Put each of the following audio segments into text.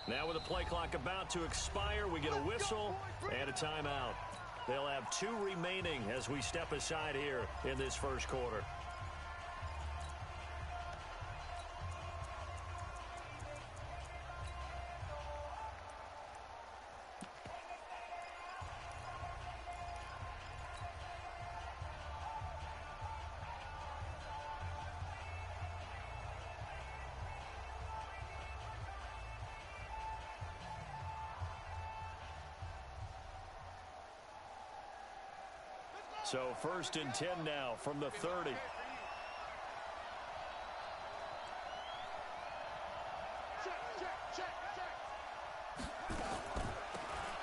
Now with the play clock about to expire, we get a whistle and a timeout. They'll have 2 remaining as we step aside here in this first quarter. So 1st and 10 now from the 30.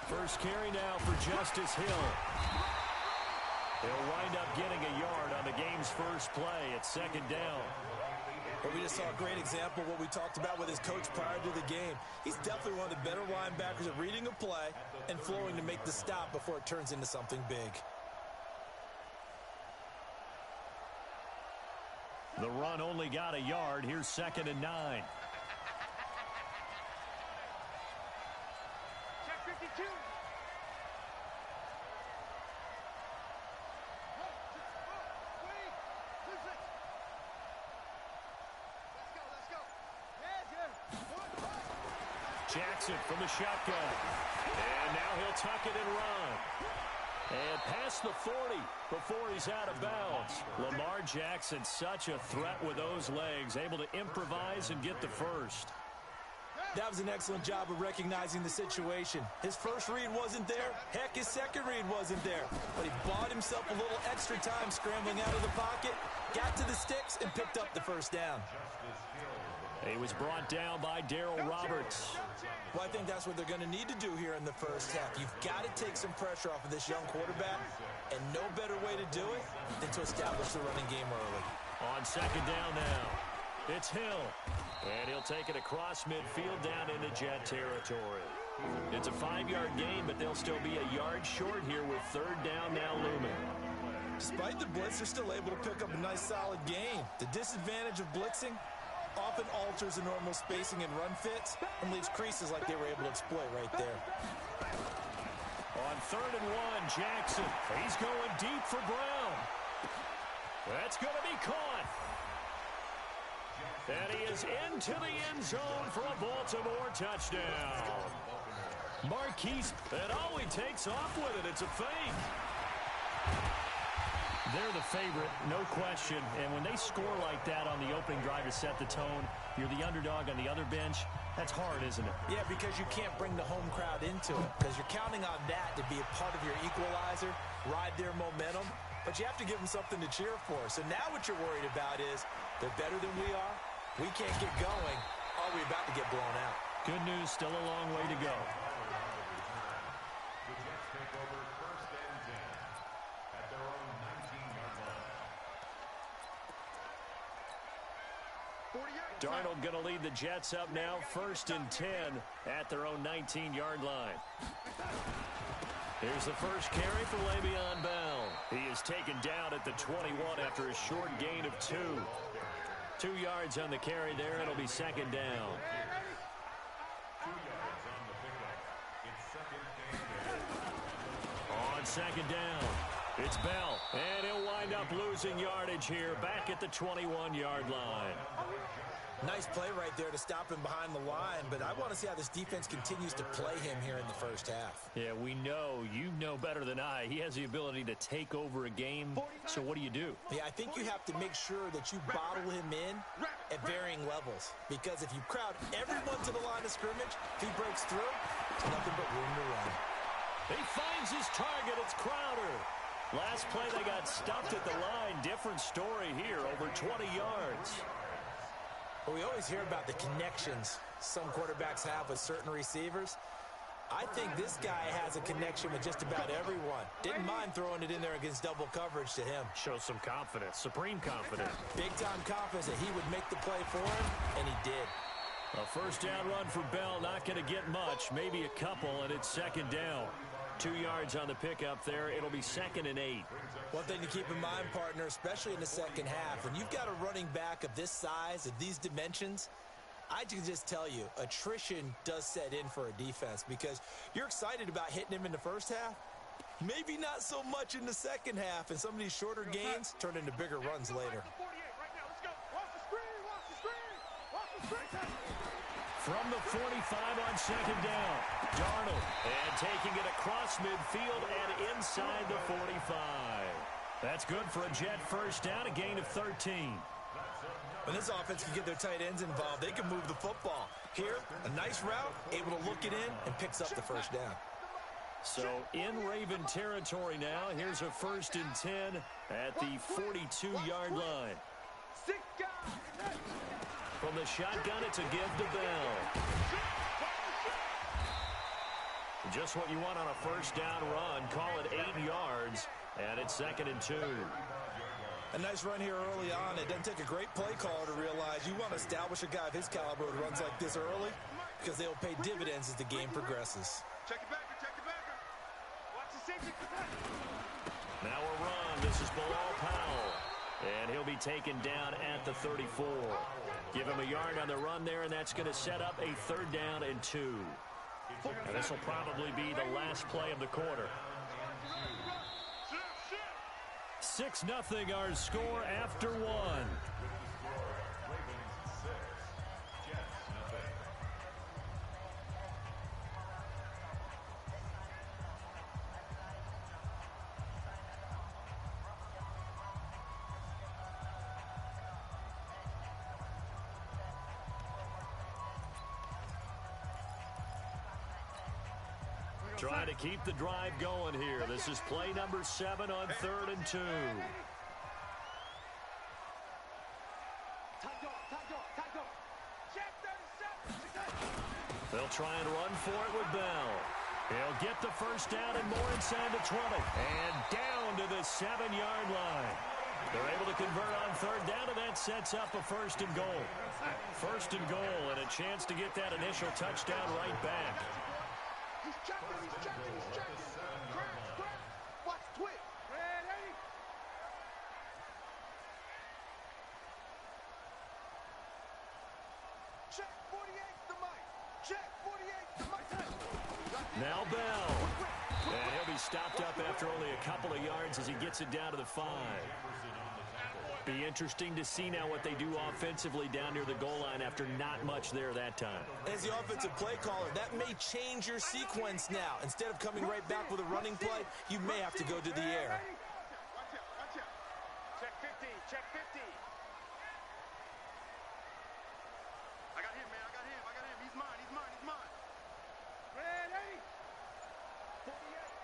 First carry now for Justice Hill. He'll wind up getting a yard on the game's first play at 2nd down. Well, we just saw a great example of what we talked about with his coach prior to the game. He's definitely one of the better linebackers at reading a play and flowing to make the stop before it turns into something big. The run only got a yard. Here's 2nd and 9. Check 52. Jackson from the shotgun. And now he'll tuck it and run. And past the 40 before he's out of bounds. Lamar Jackson, such a threat with those legs, able to improvise and get the first. That was an excellent job of recognizing the situation. His first read wasn't there. Heck, his second read wasn't there. But he bought himself a little extra time scrambling out of the pocket, got to the sticks, and picked up the first down. He was brought down by Darryl Roberts. Well, I think that's what they're going to need to do here in the first half. You've got to take some pressure off of this young quarterback, and no better way to do it than to establish the running game early. On 2nd down now, it's Hill. And he'll take it across midfield down into Jet territory. It's a 5-yard gain, but they'll still be a yard short here with 3rd down now looming. Despite the blitz, they're still able to pick up a nice solid gain. The disadvantage of blitzing often alters the normal spacing and run fits and leaves creases like they were able to exploit right there. On 3rd and 1, Jackson. He's going deep for Brown. That's going to be caught. And he is into the end zone for a Baltimore touchdown. Marquise, and all he takes off with it, it's a fake. They're the favorite, no question. And when they score like that on the opening drive to set the tone, you're the underdog on the other bench. That's hard, isn't it? Yeah, because you can't bring the home crowd into it. Because you're counting on that to be a part of your equalizer, ride their momentum. But you have to give them something to cheer for. So now what you're worried about is they're better than we are. We can't get going. Are we about to get blown out? Good news, still a long way to go. The Jets take over 1st and 10 at their own 19-yard line. Darnold going to lead the Jets up now, 1st and 10 at their own 19-yard line. Here's the first carry for Le'Veon Bell. He is taken down at the 21 after a short gain of 2. 2 yards on the carry there. It'll be 2nd down. 2 yards on the pickup. It's 2nd and 10. On 2nd down, it's Bell. And he'll wind up losing yardage here back at the 21-yard line. Nice play right there to stop him behind the line, but I want to see how this defense continues to play him here in the first half. Yeah, we know. You know better than I. He has the ability to take over a game. So what do you do? Yeah, I think you have to make sure that you bottle him in at varying levels. Because if you crowd everyone to the line of scrimmage, if he breaks through, there's nothing but room to run. He finds his target. It's Crowder. Last play, they got stuffed at the line. Different story here, over 20 yards. Well, we always hear about the connections some quarterbacks have with certain receivers. I think this guy has a connection with just about everyone. Didn't mind throwing it in there against double coverage to him. Shows some confidence, supreme confidence. Big-time confidence that he would make the play for him, and he did. A first down run for Bell, not going to get much, maybe a couple, and it's 2nd down. 2 yards on the pickup there. It'll be 2nd and 8. One thing to keep in mind, partner, especially in the second half, when you've got a running back of this size, of these dimensions, I can just tell you, attrition does set in for a defense because you're excited about hitting him in the first half. Maybe not so much in the second half, and some of these shorter gains turn into bigger runs later. From the 45 on second down, Darnold, and taking it across midfield and inside the 45. That's good for a Jet first down, a gain of 13. When this offense can get their tight ends involved, they can move the football. Here, a nice route, able to look it in, and picks up the first down. So in Raven territory now, here's a 1st and 10 at the 42-yard line. From the shotgun, it's a give to Bell. Just what you want on a first down run. Call it 8 yards, and it's 2nd and 2. A nice run here early on. It doesn't take a great play caller to realize you want to establish a guy of his caliber who runs like this early because they'll pay dividends as the game progresses. Check it back. Watch the safety. Now a run. This is Bilal Powell. And he'll be taken down at the 34. Give him a yard on the run there, and that's going to set up a 3rd down and 2. And this will probably be the last play of the quarter. 6-0 our score after 1. Trying to keep the drive going here. This is play number 7 on 3rd and 2. They'll try and run for it with Bell. He'll get the first down and more inside the 20. And down to the 7-yard line. They're able to convert on 3rd down, and that sets up a 1st and goal. 1st and goal, and a chance to get that initial touchdown right back. He's checking. Crack. Watch twitch. Ready? Check 48 the mic. Check 48 the mic. Now Bell. And he'll be stopped up after only a couple of yards as he gets it down to the 5. Be interesting to see now what they do offensively down near the goal line after not much there that time. As the offensive play caller, that may change your sequence now. Instead of coming right back with a running play, you may have to go to the air. Watch out. Check 50. I got him, man. He's mine. Ready?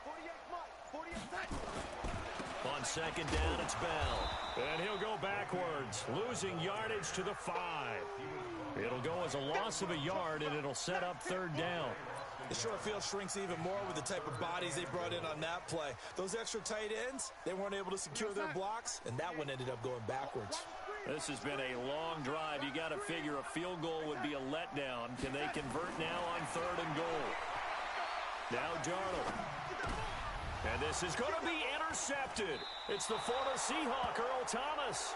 48 Mike. 48 tight. On 2nd down, it's Bell. And he'll go backwards, losing yardage to the 5. It'll go as a loss of a yard, and it'll set up 3rd down. The short field shrinks even more with the type of bodies they brought in on that play. Those extra tight ends, they weren't able to secure their blocks, and that one ended up going backwards. This has been a long drive. You got to figure a field goal would be a letdown. Can they convert now on 3rd and goal? Now Darnold. And this is going to be intercepted. It's the former Seahawk, Earl Thomas.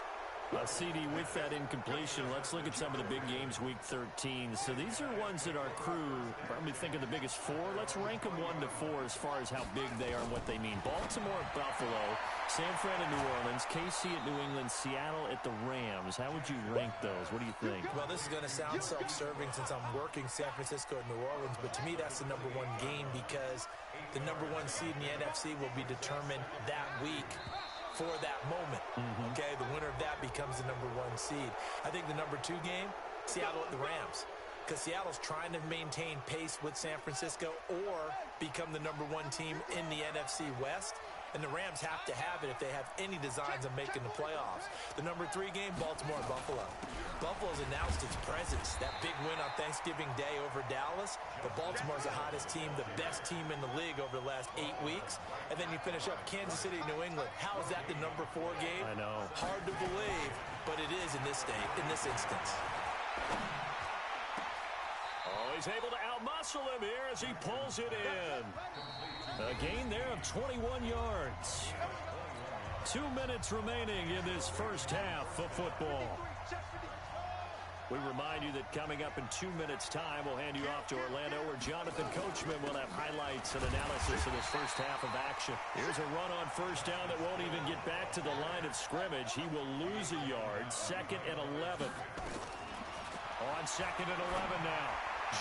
CD with that incompletion. Let's look at some of the big games week 13. So these are ones that our crew probably think of the biggest 4. Let's rank them 1 to 4 as far as how big they are and what they mean. Baltimore at Buffalo, San Fran at New Orleans, KC at New England, Seattle at the Rams. How would you rank those? What do you think? Well, this is going to sound self-serving since I'm working San Francisco and New Orleans, but to me that's the number 1 game because the number 1 seed in the NFC will be determined that week for that moment. Okay, the winner of that becomes the number 1 seed. I think the number 2 game, Seattle at the Rams, because Seattle's trying to maintain pace with San Francisco or become the number 1 team in the NFC West. And the Rams have to have it if they have any designs of making the playoffs. The number 3 game, Baltimore and Buffalo. Buffalo's announced its presence, that big win on Thanksgiving Day over Dallas. But Baltimore's the hottest team, the best team in the league over the last 8 weeks. And then you finish up Kansas City, New England. How is that the number 4 game? I know. Hard to believe, but it is in this instance. Oh, he's able to outmuscle him here as he pulls it in. A gain there of 21 yards. 2 minutes remaining in this first half of football. We remind you that coming up in 2 minutes' time, we'll hand you off to Orlando, where Jonathan Coachman will have highlights and analysis of this first half of action. Here's a run on first down that won't even get back to the line of scrimmage. He will lose a yard. 2nd and 11. On 2nd and 11 now.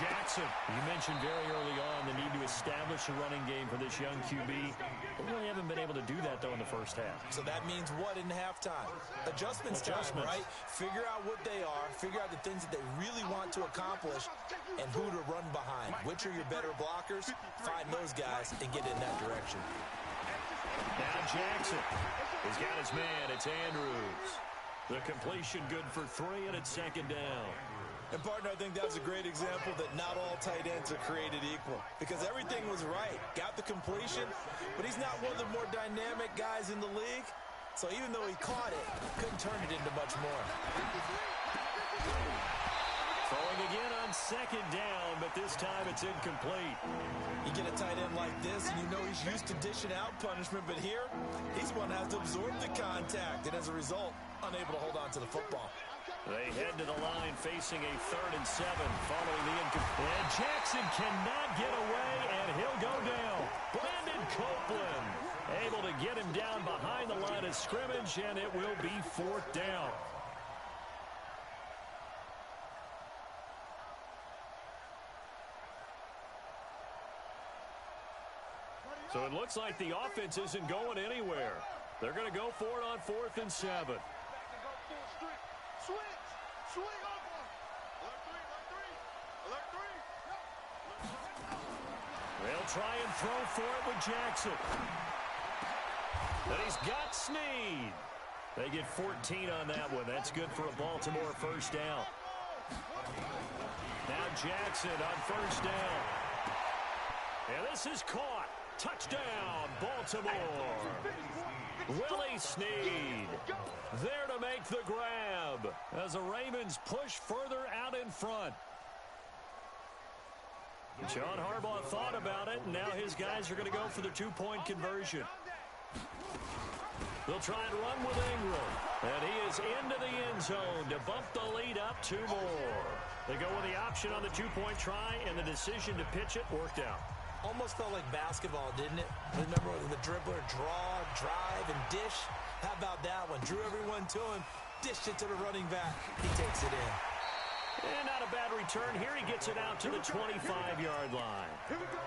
Jackson, you mentioned very early on the need to establish a running game for this young QB. They really haven't been able to do that, though, in the first half. So that means what in halftime? Adjustments time, right? Figure out what they are, figure out the things that they really want to accomplish, and who to run behind. Which are your better blockers? Find those guys and get in that direction. Now Jackson. He's got his man. It's Andrews. The completion good for 3, and it's 2nd down. And, partner, I think that's a great example that not all tight ends are created equal, because everything was right. Got the completion, but he's not one of the more dynamic guys in the league. So even though he caught it, couldn't turn it into much more. Throwing again on 2nd down, but this time it's incomplete. You get a tight end like this, and you know he's used to dishing out punishment, but here, he's one that has to absorb the contact, and as a result, unable to hold on to the football. They head to the line facing a 3rd and 7 following the incomplete. And Jackson cannot get away, and he'll go down. Brandon Copeland able to get him down behind the line of scrimmage, and it will be 4th down. So it looks like the offense isn't going anywhere. They're going to go for it on 4th and 7. Swing over. Alert 3. They'll try and throw for it with Jackson. And he's got Snead. They get 14 on that one. That's good for a Baltimore first down. Now Jackson on first down. And this is caught. Touchdown, Baltimore. Willie Snead there to make the grab as the Ravens push further out in front. John Harbaugh thought about it, and now his guys are going to go for the 2-point conversion. They'll try and run with Ingram, and he is into the end zone to bump the lead up 2 more. They go with the option on the 2-point try, and the decision to pitch it worked out. Almost felt like basketball, didn't it? Remember the dribbler draw, drive, and dish? How about that one? Drew everyone to him, dished it to the running back. He takes it in. And not a bad return here. He gets it out to the 25-yard line. Here we go.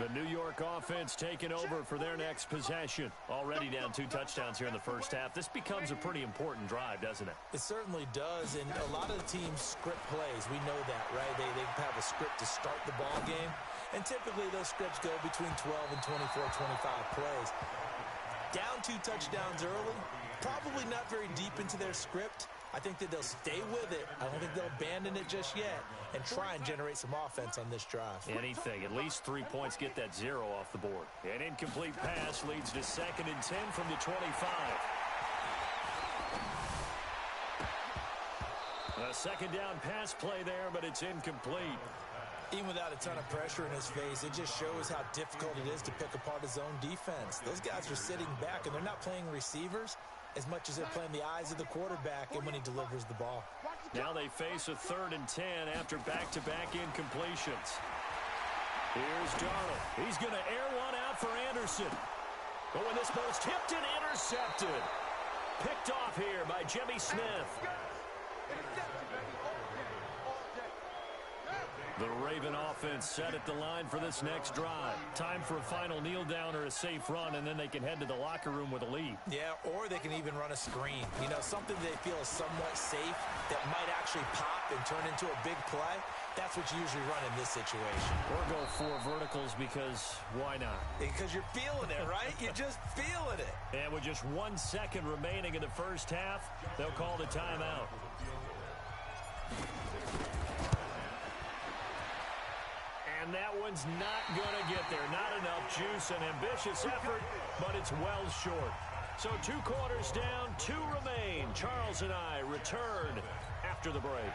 The New York offense taking over for their next possession. Already down 2 touchdowns here in the first half. This becomes a pretty important drive, doesn't it? It certainly does, and a lot of the teams script plays. We know that, right? They have a script to start the ball game, and typically those scripts go between 12 and 24, 25 plays. Down 2 touchdowns early, probably not very deep into their script. I think that they'll stay with it. I don't think they'll abandon it just yet and try and generate some offense on this drive. Anything. At least 3 points, get that 0 off the board. An incomplete pass leads to 2nd and 10 from the 25. A 2nd down pass play there, but it's incomplete. Even without a ton of pressure in his face, it just shows how difficult it is to pick apart his own defense. Those guys are sitting back, and they're not playing receivers as much as they're playing the eyes of the quarterback and when he delivers the ball. Now they face a 3rd and 10 after back-to-back incompletions. Here's Darnold. He's going to air one out for Anderson. Oh, and this ball's tipped and intercepted. Picked off here by Jimmy Smith. The Raven offense set at the line for this next drive. Time for a final kneel down or a safe run, and then they can head to the locker room with a lead. Yeah, or they can even run a screen. You know, something they feel is somewhat safe that might actually pop and turn into a big play. That's what you usually run in this situation. Or go 4 verticals because why not? Because you're feeling it, right? You're just feeling it. And with just 1 second remaining in the first half, they'll call the timeout. And that one's not going to get there. Not enough juice. An ambitious effort, but it's well short. So 2 quarters down, 2 remain. Charles and I return after the break.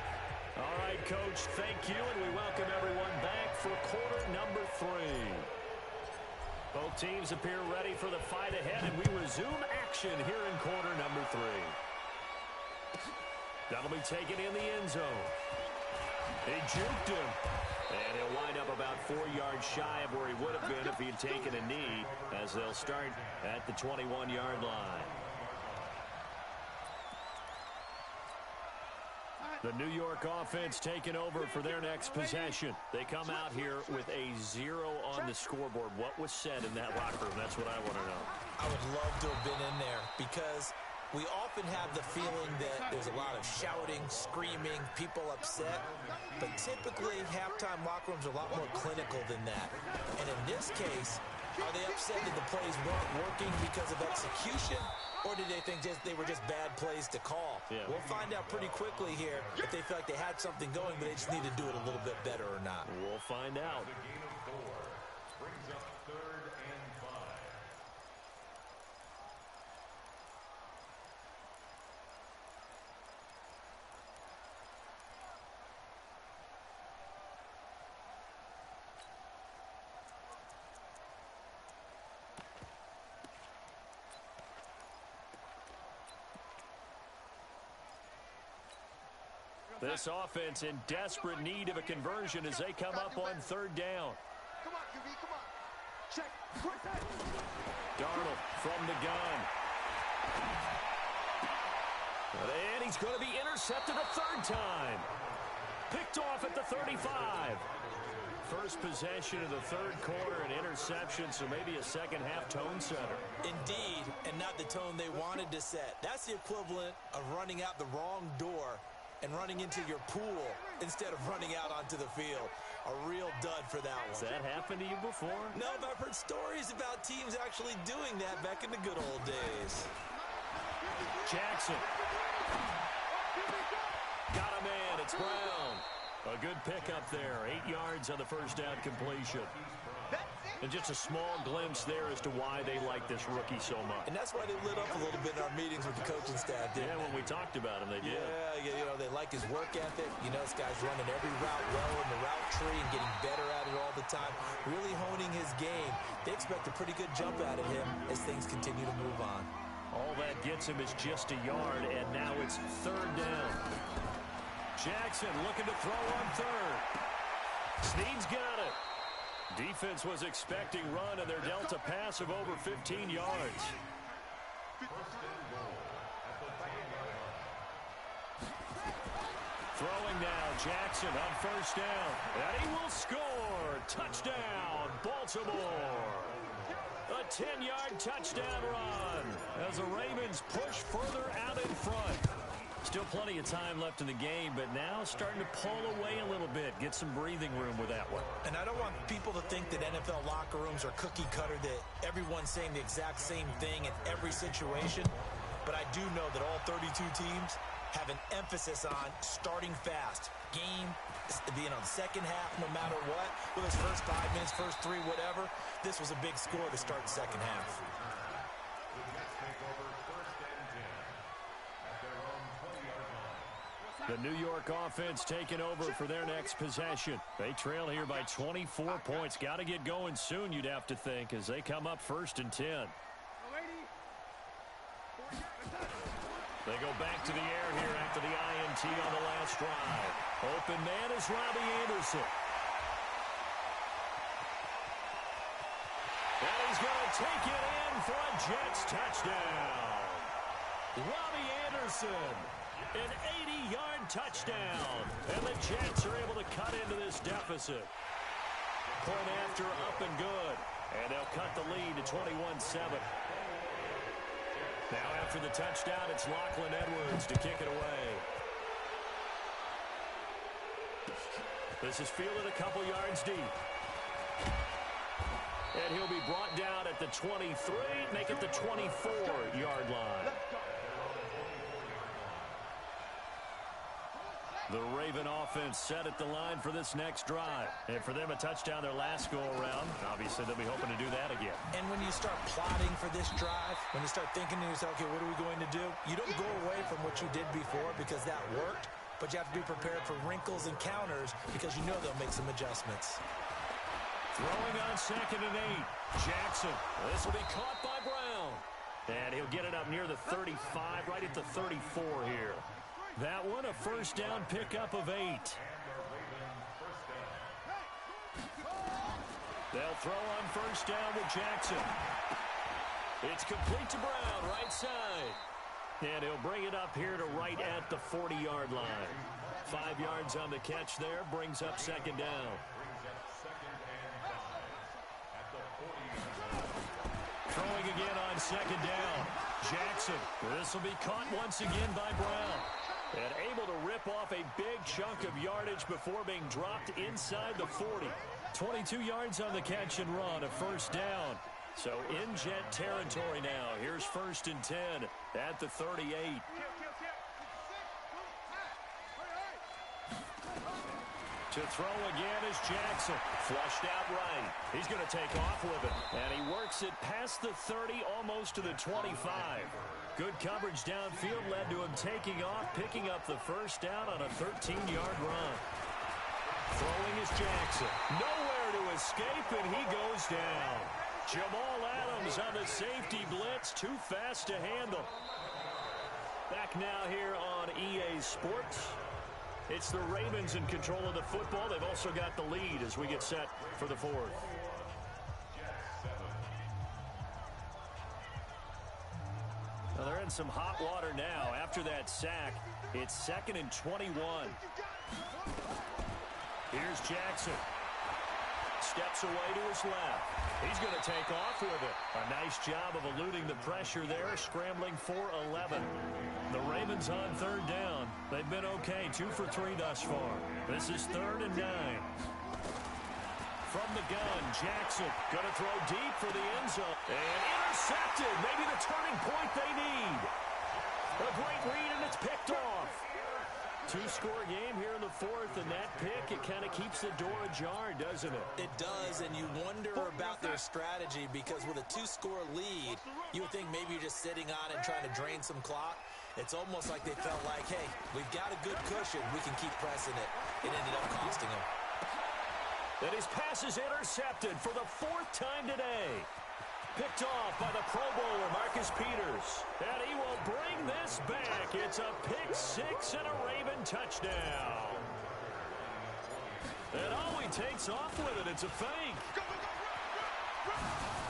All right, Coach, thank you, and we welcome everyone back for quarter number 3. Both teams appear ready for the fight ahead, and we resume action here in quarter number 3. That'll be taken in the end zone. He juked him. And he'll wind up about 4 yards shy of where he would have been if he had taken a knee, as they'll start at the 21-yard line. The New York offense taking over for their next possession. They come out here with a 0 on the scoreboard. What was said in that locker room? That's what I want to know. I would love to have been in there because we often have the feeling that there's a lot of shouting, screaming, people upset. But typically, halftime locker rooms are a lot more clinical than that. And in this case, are they upset that the plays weren't working because of execution? Or did they think they were just bad plays to call? Yeah. We'll find out pretty quickly here if they feel like they had something going, but they just need to do it a little bit better or not. We'll find out. The gain of 4 brings up 3rd and 5. This offense in desperate need of a conversion as they come up on 3rd down. Come on, QB, come on. Check. Quick pass. Darnold from the gun. And he's going to be intercepted a 3rd time. Picked off at the 35. First possession of the 3rd quarter, an interception, so maybe a second-half tone setter. Indeed, and not the tone they wanted to set. That's the equivalent of running out the wrong door and running into your pool instead of running out onto the field. A real dud for that one. Has that happened to you before? No, but I've heard stories about teams actually doing that back in the good old days. Jackson. Got a man. It's Brown. A good pickup there. 8 yards on the first down completion. And just a small glimpse there as to why they like this rookie so much. And that's why they lit up a little bit in our meetings with the coaching staff, didn't Yeah, when we talked about him, they did. Yeah, you know, they like his work ethic. You know, this guy's running every route well in the route tree and getting better at it all the time, really honing his game. They expect a pretty good jump out of him as things continue to move on. All that gets him is just a yard, and now it's 3rd down. Jackson looking to throw on 3rd. Snead's got it. Defense was expecting run, and they're dealt a pass of over 15 yards. Throwing now, Jackson on 1st down. And he will score. Touchdown, Baltimore. A 10-yard touchdown run as the Ravens push further out in front. Still plenty of time left in the game, but now starting to pull away a little bit. Get some breathing room with that one. And I don't want people to think that NFL locker rooms are cookie cutter, that everyone's saying the exact same thing in every situation. But I do know that all 32 teams have an emphasis on starting fast. Game, you know, the second half, no matter what, whether it's first 5 minutes, first 3, whatever. This was a big score to start the second half. The New York offense taking over for their next possession. They trail here by 24 points. Got to get going soon, you'd have to think, as they come up 1st and 10. They go back to the air here after the INT on the last drive. Open man is Robbie Anderson. And he's going to take it in for a Jets touchdown. Robbie Anderson, an 80-yard touchdown. And the Jets are able to cut into this deficit. Point after up and good. And they'll cut the lead to 21-7. Now after the touchdown, it's Lachlan Edwards to kick it away. This is fielded a couple yards deep. And he'll be brought down at the 23, make it the 24-yard line. The Raven offense set at the line for this next drive. And for them, a touchdown their last go-around. Obviously, they'll be hoping to do that again. And when you start plotting for this drive, when you start thinking to yourself, okay, what are we going to do? You don't go away from what you did before because that worked, but you have to be prepared for wrinkles and counters because you know they'll make some adjustments. Throwing on 2nd and 8. Jackson. This will be caught by Brown. And he'll get it up near the 35, right at the 34 here. That one, a first down pickup of 8. They'll throw on first down with Jackson. It's complete to Brown, right side. And he'll bring it up here to right at the 40-yard line. 5 yards on the catch there, brings up 2nd down. Throwing again on 2nd down. Jackson. This will be caught once again by Brown. And able to rip off a big chunk of yardage before being dropped inside the 40. 22 yards on the catch and run, a first down. So in Jet territory now. Here's 1st and 10 at the 38. To throw again is Jackson. Flushed out right. He's going to take off with it. And he works it past the 30, almost to the 25. Good coverage downfield led to him taking off, picking up the first down on a 13-yard run. Throwing is Jackson. Nowhere to escape, and he goes down. Jamal Adams on the safety blitz. Too fast to handle. Back now here on EA Sports. It's the Ravens in control of the football. They've also got the lead as we get set for the 4th. Well, they're in some hot water now. After that sack, it's 2nd and 21. Here's Jackson. Steps away to his left. He's going to take off with it. A nice job of eluding the pressure there, scrambling for 11. The Ravens on 3rd down. They've been okay, 2 for 3 thus far. This is 3rd and 9. From the gun, Jackson going to throw deep for the end zone. And intercepted. Maybe the turning point they need. A great read, and it's picked off. 2-score game here in the 4th, and that pick, it kind of keeps the door ajar, doesn't it? It does, and you wonder about their strategy because with a 2-score lead, you would think maybe you're just sitting on it and trying to drain some clock. It's almost like they felt like, hey, we've got a good cushion. We can keep pressing it. It ended up costing them. And his pass is intercepted for the 4th time today. Picked off by the Pro Bowler, Marcus Peters. And he will bring this back. It's a pick 6 and a Raven touchdown. And oh, he takes off with it. It's a fake.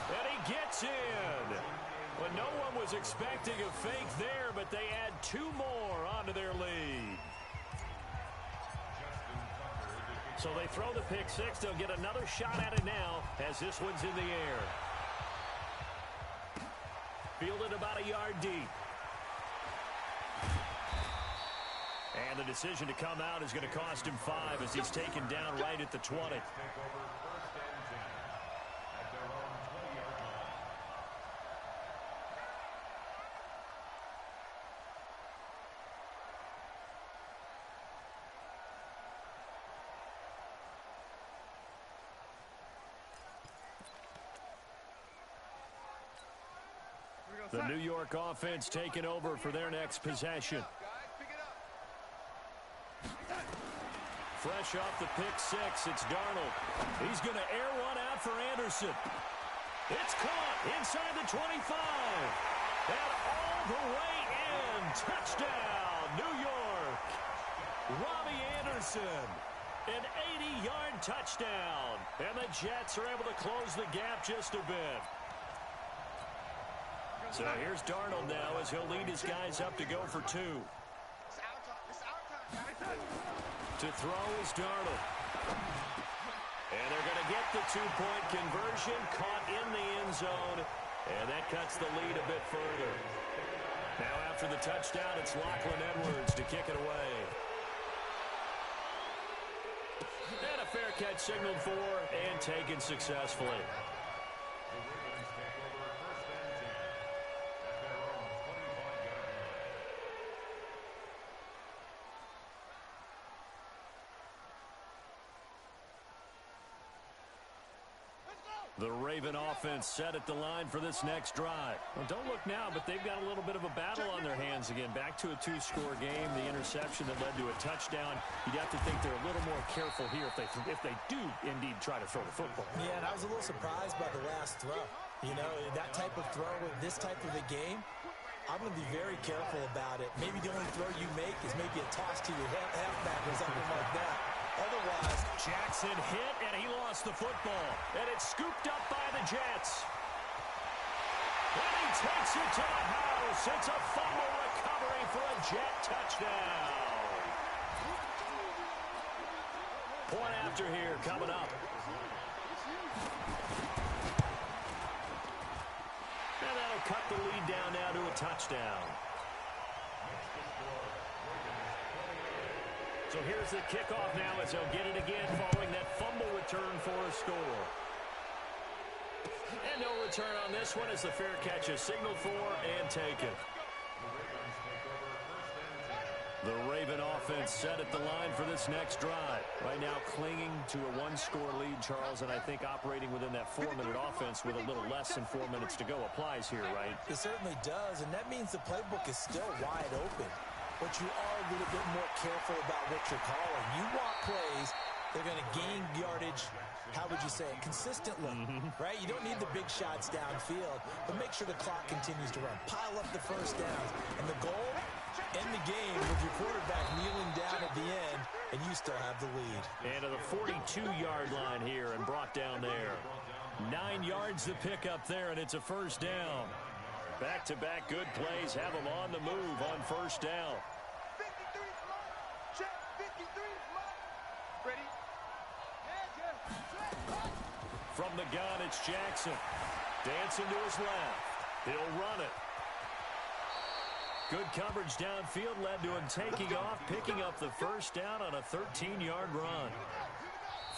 And he gets in. Well, no one was expecting a fake there, but they add 2 more onto their lead. So they throw the pick 6. They'll get another shot at it now as this one's in the air. Fielded about a yard deep. And the decision to come out is going to cost him 5 as he's taken down right at the 20. The New York offense taking over for their next possession. Fresh off the pick 6, it's Darnold. He's going to air one out for Anderson. It's caught inside the 25. And all the way in. Touchdown, New York. Robbie Anderson. An 80-yard touchdown. And the Jets are able to close the gap just a bit. So here's Darnold now as he'll lead his guys up to go for 2. To throw is Darnold. And they're going to get the 2-point conversion. Caught in the end zone. And that cuts the lead a bit further. Now after the touchdown, it's Lachlan Edwards to kick it away. And a fair catch signaled for and taken successfully. The Raven offense set at the line for this next drive. Well, don't look now, but they've got a little bit of a battle on their hands again. Back to a two-score game. The interception that led to a touchdown. You'd have to think they're a little more careful here if they do indeed try to throw the football. Yeah, and I was a little surprised by the last throw. You know, that type of throw in this type of a game, I'm going to be very careful about it. Maybe the only throw you make is maybe a toss to your halfback or something like that. Otherwise, Jackson hit, and he lost the football. And it's scooped up by the Jets. And he takes it to the house. It's a fumble recovery for a Jet touchdown. Point after here coming up. And that'll cut the lead down now to a touchdown. So here's the kickoff now as they'll get it again following that fumble return for a score. And no return on this one as the fair catch is signaled for and taken. The Raven offense set at the line for this next drive. Right now clinging to a one-score lead, Charles, and I think operating within that 4-minute offense with a little less than 4 minutes to go applies here, right? It certainly does, and that means the playbook is still wide open. But you are a little bit more careful about what you're calling. You want plays, they're going to gain yardage, how would you say it, consistently, right? You don't need the big shots downfield, but make sure the clock continues to run. Pile up the first downs. And the goal, end the game with your quarterback kneeling down at the end, and you still have the lead. And to the 42-yard line here and brought down there. 9 yards to pick up there, and it's a first down. Back-to-back good plays have them on the move on first down. 53 is mine. Check. 53 is mine. Ready? From the gun, it's Jackson. Dancing to his left. He'll run it. Good coverage downfield led to him taking off, picking up the first down on a 13-yard run.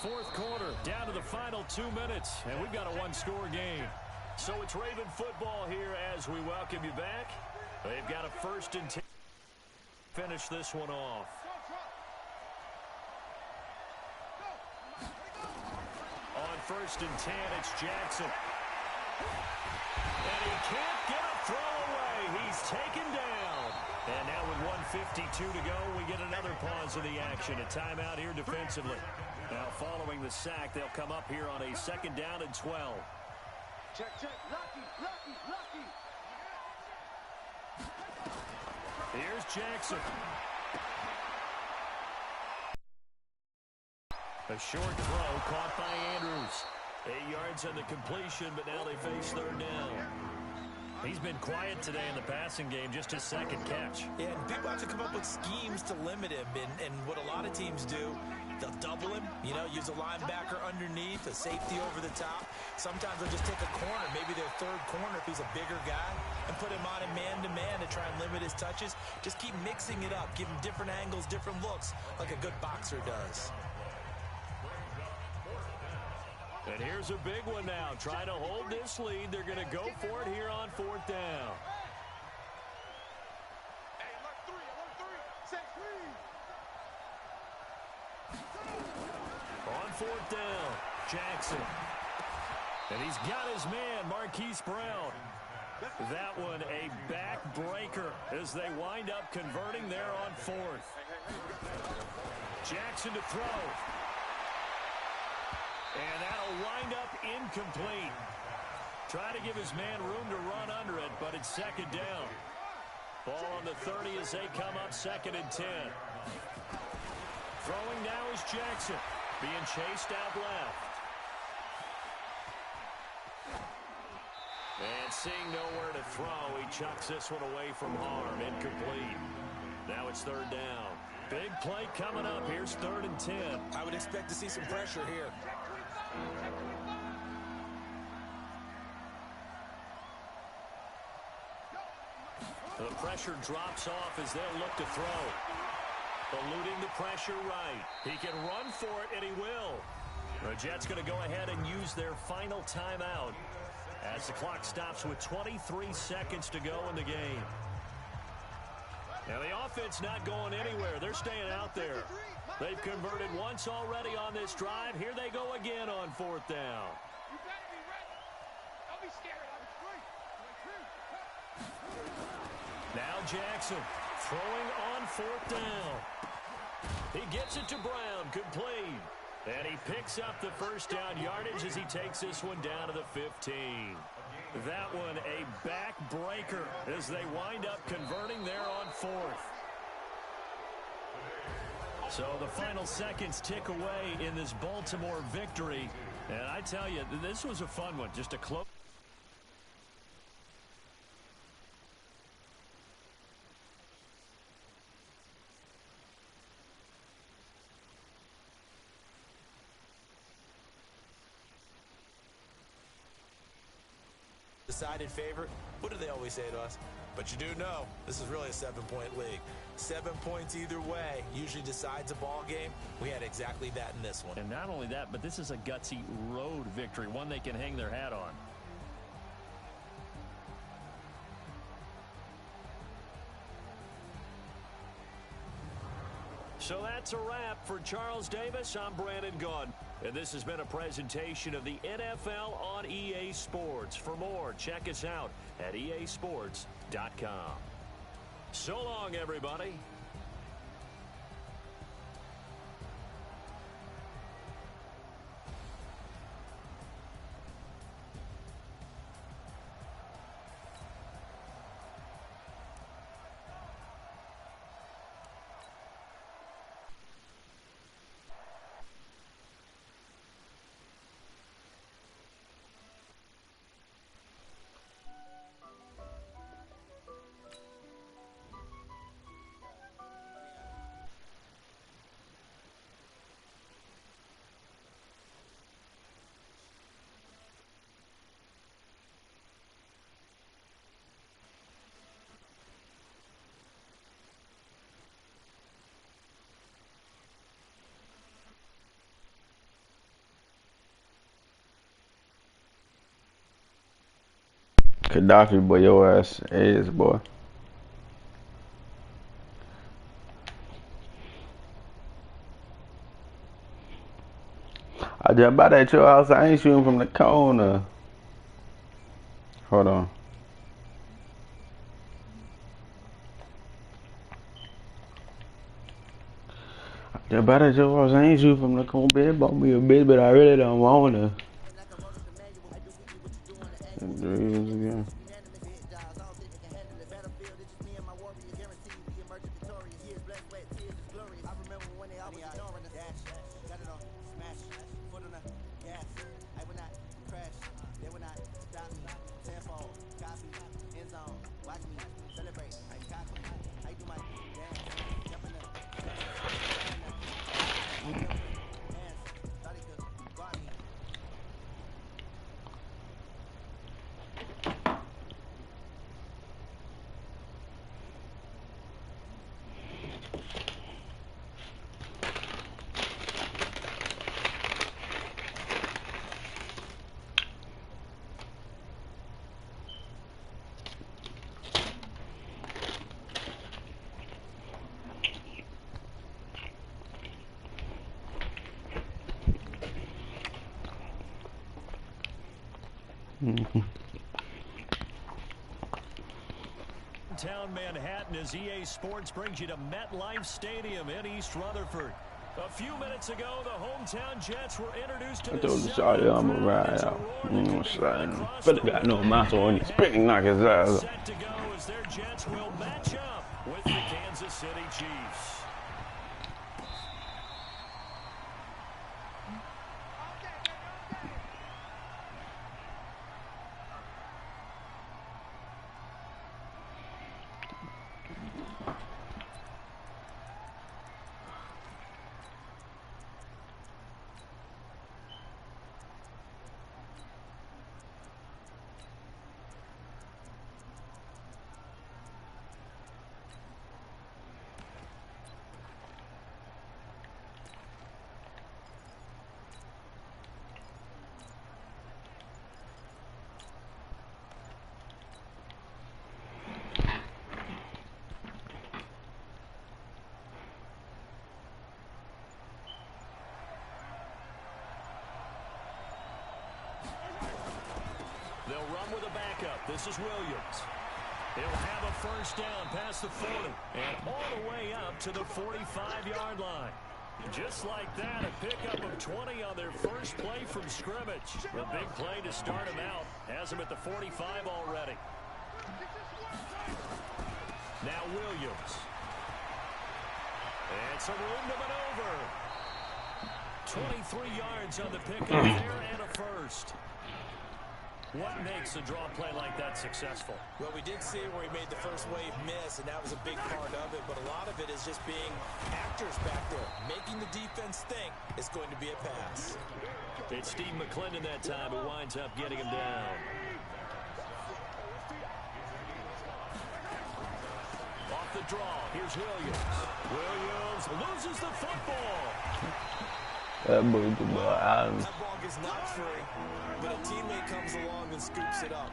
Fourth quarter, down to the final 2 minutes, and we've got a one-score game. So it's Raven football here as we welcome you back. They've got a 1st and 10. Finish this one off. On 1st and 10, it's Jackson. And he can't get a throw away. He's taken down. And now with 1:52 to go, we get another pause of the action. A timeout here defensively. Now following the sack, they'll come up here on a 2nd down and 12. Check. Lucky. Here's Jackson. A short throw caught by Andrews. 8 yards on the completion, but now they face 3rd down. He's been quiet today in the passing game, just his 2nd catch. Yeah, and people have to come up with schemes to limit him, and what a lot of teams do, they'll double him, you know, use a linebacker underneath, a safety over the top. Sometimes they'll just take a corner, maybe their 3rd corner if he's a bigger guy, and put him on a man-to-man to try and limit his touches. Just keep mixing it up, give him different angles, different looks, like a good boxer does. And here's a big one now. Trying to hold this lead. They're going to go for it here on 4th down. Hey, alert 3. Say 3. On 4th down, Jackson. And he's got his man, Marquise Brown. That one a backbreaker as they wind up converting there on 4th. Jackson to throw. And that'll wind up incomplete. Try to give his man room to run under it, but it's 2nd down. Ball on the 30 as they come up 2nd and 10. Throwing now is Jackson. Being chased out left. And seeing nowhere to throw, he chucks this one away from harm. Incomplete. Now it's 3rd down. Big play coming up. Here's 3rd and 10. I would expect to see some pressure here. The pressure drops off as they'll look to throw. Eluding the pressure right. He can run for it, and he will. The Jets going to go ahead and use their final timeout as the clock stops with 23 seconds to go in the game. Now, the offense not going anywhere. They're staying out there. They've converted once already on this drive. Here they go again on 4th down. You better be ready. Now Jackson throwing on 4th down. He gets it to Brown, complete. And he picks up the first down yardage as he takes this one down to the 15. That one a backbreaker as they wind up converting there on 4th. So the final seconds tick away in this Baltimore victory. And I tell you, this was a fun one, just a close. Decided favorite. What do they always say to us? But you do know, this is really a 7-point league. 7 points either way usually decides a ball game. We had exactly that in this one. And not only that, but this is a gutsy road victory, one they can hang their hat on. So that's a wrap for Charles Davis. I'm Brandon Gaudin. And this has been a presentation of the NFL on EA Sports. For more, check us out at easports.com. So long, everybody. Khadafi, boy, your ass is, boy. I just about at your house. I ain't shooting from the corner. Hold on. I just about at your house. I ain't shooting from the corner. Bitch bought me a bitch, but I really don't want her. Again. Downtown Manhattan as EA Sports brings you to MetLife Stadium in East Rutherford. A few minutes ago, the hometown Jets were introduced to I told the shot, I'm gonna ride out. You know what I'm saying? But got no muscle on his spinning knock his ass. Set to go as their Jets will match up with the Kansas City Chiefs. This is Williams. He'll have a first down past the 40 and all the way up to the 45-yard line. Just like that, a pickup of 20 on their first play from scrimmage. A big play to start him out. Has him at the 45 already. Now Williams. It's a room to maneuver. 23 yards on the pickup there and a first. What makes a draw play like that successful? Well, we did see where he made the first wave miss, and that was a big part of it. But a lot of it is just being actors back there, making the defense think it's going to be a pass. It's Steve McClendon that time who winds up getting him down. Off the draw, here's Williams. Williams loses the football. That ball gets knocked free, but a teammate comes along and scoops it up.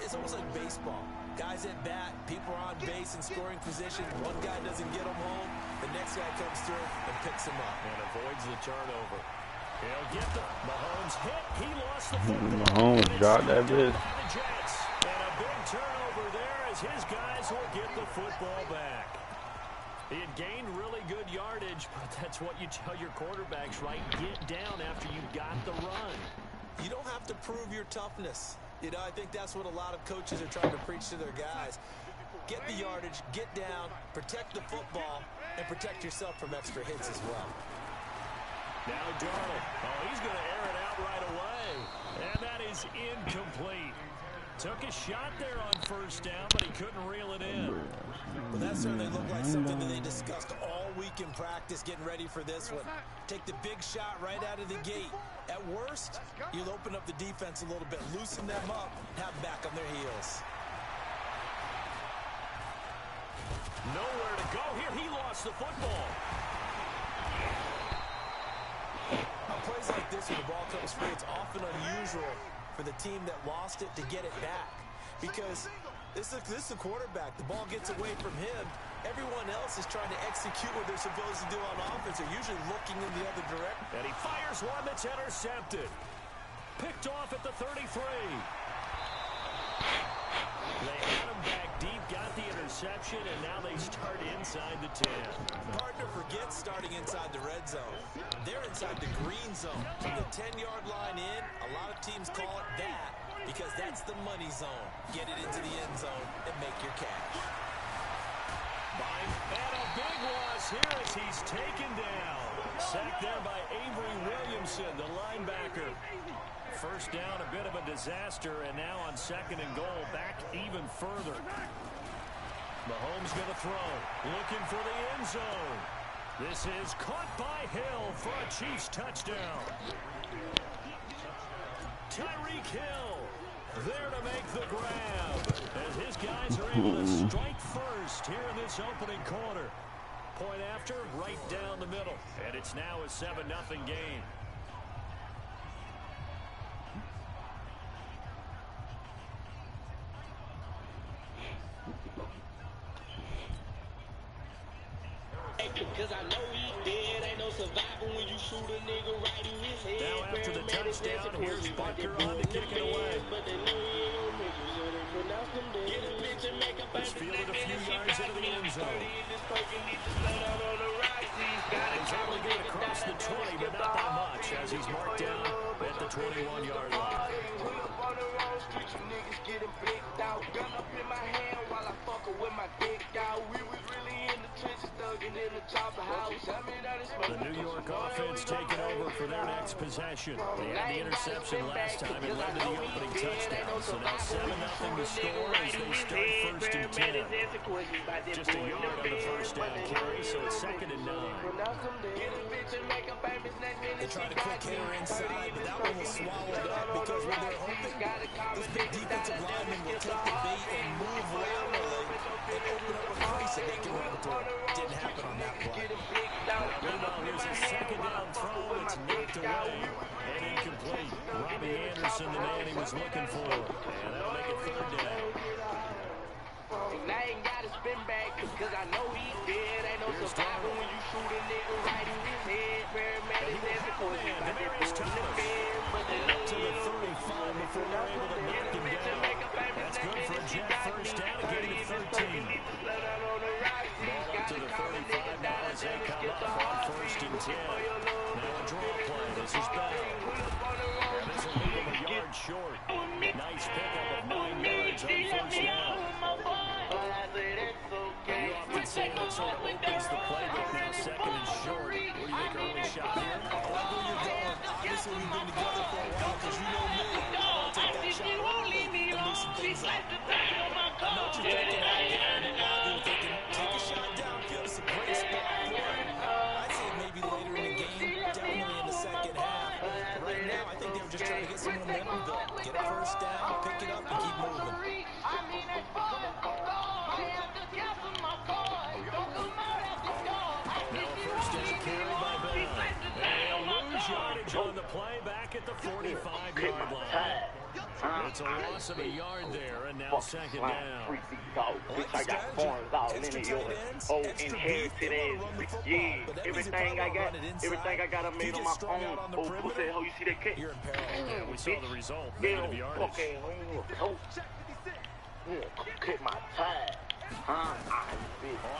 It's almost like baseball. Guys at bat, people are on base in scoring position. One guy doesn't get him home, the next guy comes through and picks him up. And avoids the turnover. He'll get the Mahomes hit. He lost the football. Mahomes dropped that bitch. And a big turnover there as his guys will get the football back. He had gained really good yardage, but that's what you tell your quarterbacks, right? Get down after you got the run. You don't have to prove your toughness. You know, I think that's what a lot of coaches are trying to preach to their guys. Get the yardage, get down, protect the football, and protect yourself from extra hits as well. Now Darnold. Oh, he's going to air it out right away. And that is incomplete. Took a shot there on first down, but he couldn't reel it in. Well, that certainly looked like something that they discussed all week in practice, getting ready for this one. Take the big shot right out of the gate. At worst, you'll open up the defense a little bit, loosen them up, have them back on their heels. Nowhere to go here. He lost the football. On plays like this, when the ball comes free, it's often unusual for the team that lost it to get it back. Because this is the quarterback. The ball gets away from him. Everyone else is trying to execute what they're supposed to do on offense. They're usually looking in the other direction. And he fires one that's intercepted. Picked off at the 33. They had him back deep, got the interception, and now they start inside the 10. Hard to forget starting inside the red zone. They're inside the green zone. From the 10-yard line in, a lot of teams call it that because that's the money zone. Get it into the end zone and make your cash. And a big loss here as he's taken down. Sacked there by Avery Williamson, the linebacker. First down, a bit of a disaster, and now on second and goal, back even further. Mahomes going to throw, looking for the end zone. This is caught by Hill for a Chiefs touchdown. Tyreek Hill there to make the grab, as his guys are able to strike first here in this opening quarter. Point after, right down the middle, and it's now a 7-0 game. Cause I know he dead, ain't no surviving when you shoot a nigga right in his head. Now after the touchdown, here's Butker on to kick it away. He's fielded a few yards into the end zone. He's able to get across the 20, but not by much, as he's marked down at the 21-yard line. The New York offense taking over for their next possession. They had the interception last time. It led to the opening touchdown. So now 7-0 to score as they start first and 10. Just a yard on the first down carry, so it's 2nd and 9. They tried a quick hitter inside, but that one was swallowed up because when they're hoping, those big defensive linemen will take the bait and move laterally and open up a crease so they can run through it. Didn't happen on that play. Meanwhile, here's a 2nd down throw. It's knocked away and incomplete. Robbie Anderson, the man he was looking for. And that'll make it 3rd down. I ain't got to spin back because I know he dead. Ain't no no survivor when you shoot a nigga right in his head. Very man is every pussy. I just throw him in the bed, but they Up to the 35 before they're able to knock him down. That's good for a Jet first down, a gain of 13. Ball up to the 35 now as they come up on 1st and 10. Now a draw play. This is Bell. And this will leave him a yard short. Nice pickup of 9 yards on 1st down. You often say that sort of opens the playbook now, 2nd and short. What do you think, early shot here? I like where you're going. Obviously, we've been together for a while because you know me. I want to take that shot early and mix some things up. I know what you're thinking out there. You're thinking, take a shot downfield. It's a great spot for it. I'd say maybe later in the game, definitely in the second half. But right now, I think they were just trying to get some momentum going. Get a first down, pick it up, and keep moving. Yardage on the play back at the 45-yard line. It's a loss of a yard there, and now 2nd down. Bitch, I got forms all in it, yo. Oh, inherited ass. Yeah, everything I got, I made on my own. Oh, pussy, how you see that kick? You're in peril. Yeah, we saw the result. Negative yardage. Okay, kick my tie. On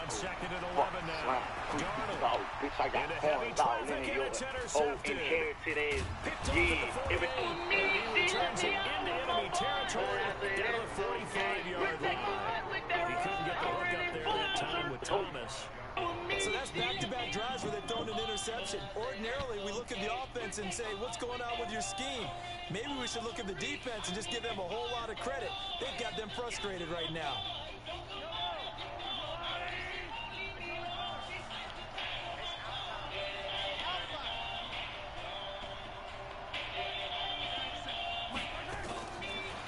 2nd and 11 now. Darnold. Bitch, I got forms all in it, yo. Oh, inherited ass. Yeah, everything. Turns it into enemy territory down the 45-yard line. He couldn't get the hook up there that time with Thomas. So that's back-to-back drives where they've thrown an interception. Ordinarily, we look at the offense and say, what's going on with your scheme? Maybe we should look at the defense and just give them a whole lot of credit. They've got them frustrated right now.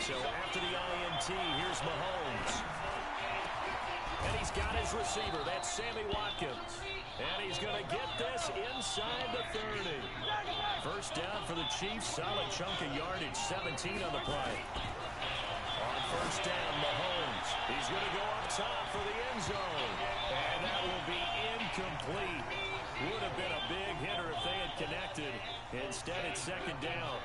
So after the INT, here's Mahomes. And he's got his receiver. That's Sammy Watkins. And he's going to get this inside the 30. First down for the Chiefs. Solid chunk of yardage. 17 on the play. On first down, Mahomes. He's going to go up top for the end zone. And that will be incomplete. Would have been a big hitter if they had connected. Instead, it's 2nd down.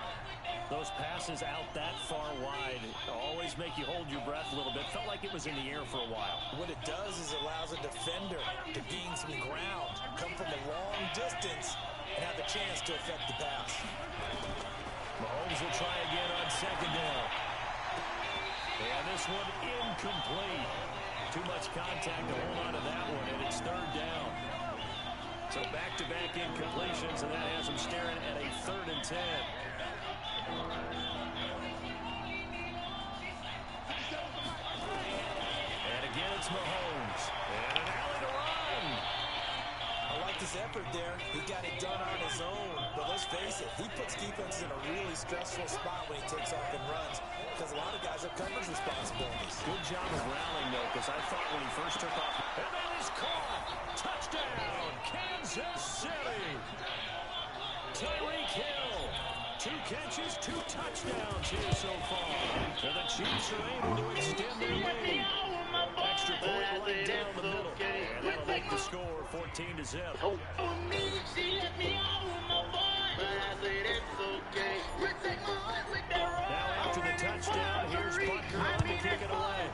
Those passes out that far wide always make you hold your breath a little bit. Felt like it was in the air for a while. What it does is allows a defender to gain some ground, come from a long distance, and have a chance to affect the pass. Mahomes will try again on 2nd down. And this one incomplete. Too much contact to hold on to that one, and it's 3rd down. So back-to-back incompletions, and that has them staring at a 3rd and 10. And again, it's Mahomes. And an alley to run. I like his effort there. He got it done on his own. But let's face it, he puts defenses in a really stressful spot when he takes off and runs because a lot of guys have coverage responsibilities. Good job of rallying, though, because I thought when he first took off, and then he's caught. Touchdown, Kansas City. Tyreek Hill. 2 catches, 2 touchdowns here so far. And the Chiefs are able to extend their lead. Extra point right down the middle. And that'll make the score 14-0. Now after the touchdown, here's Butker to kick it away.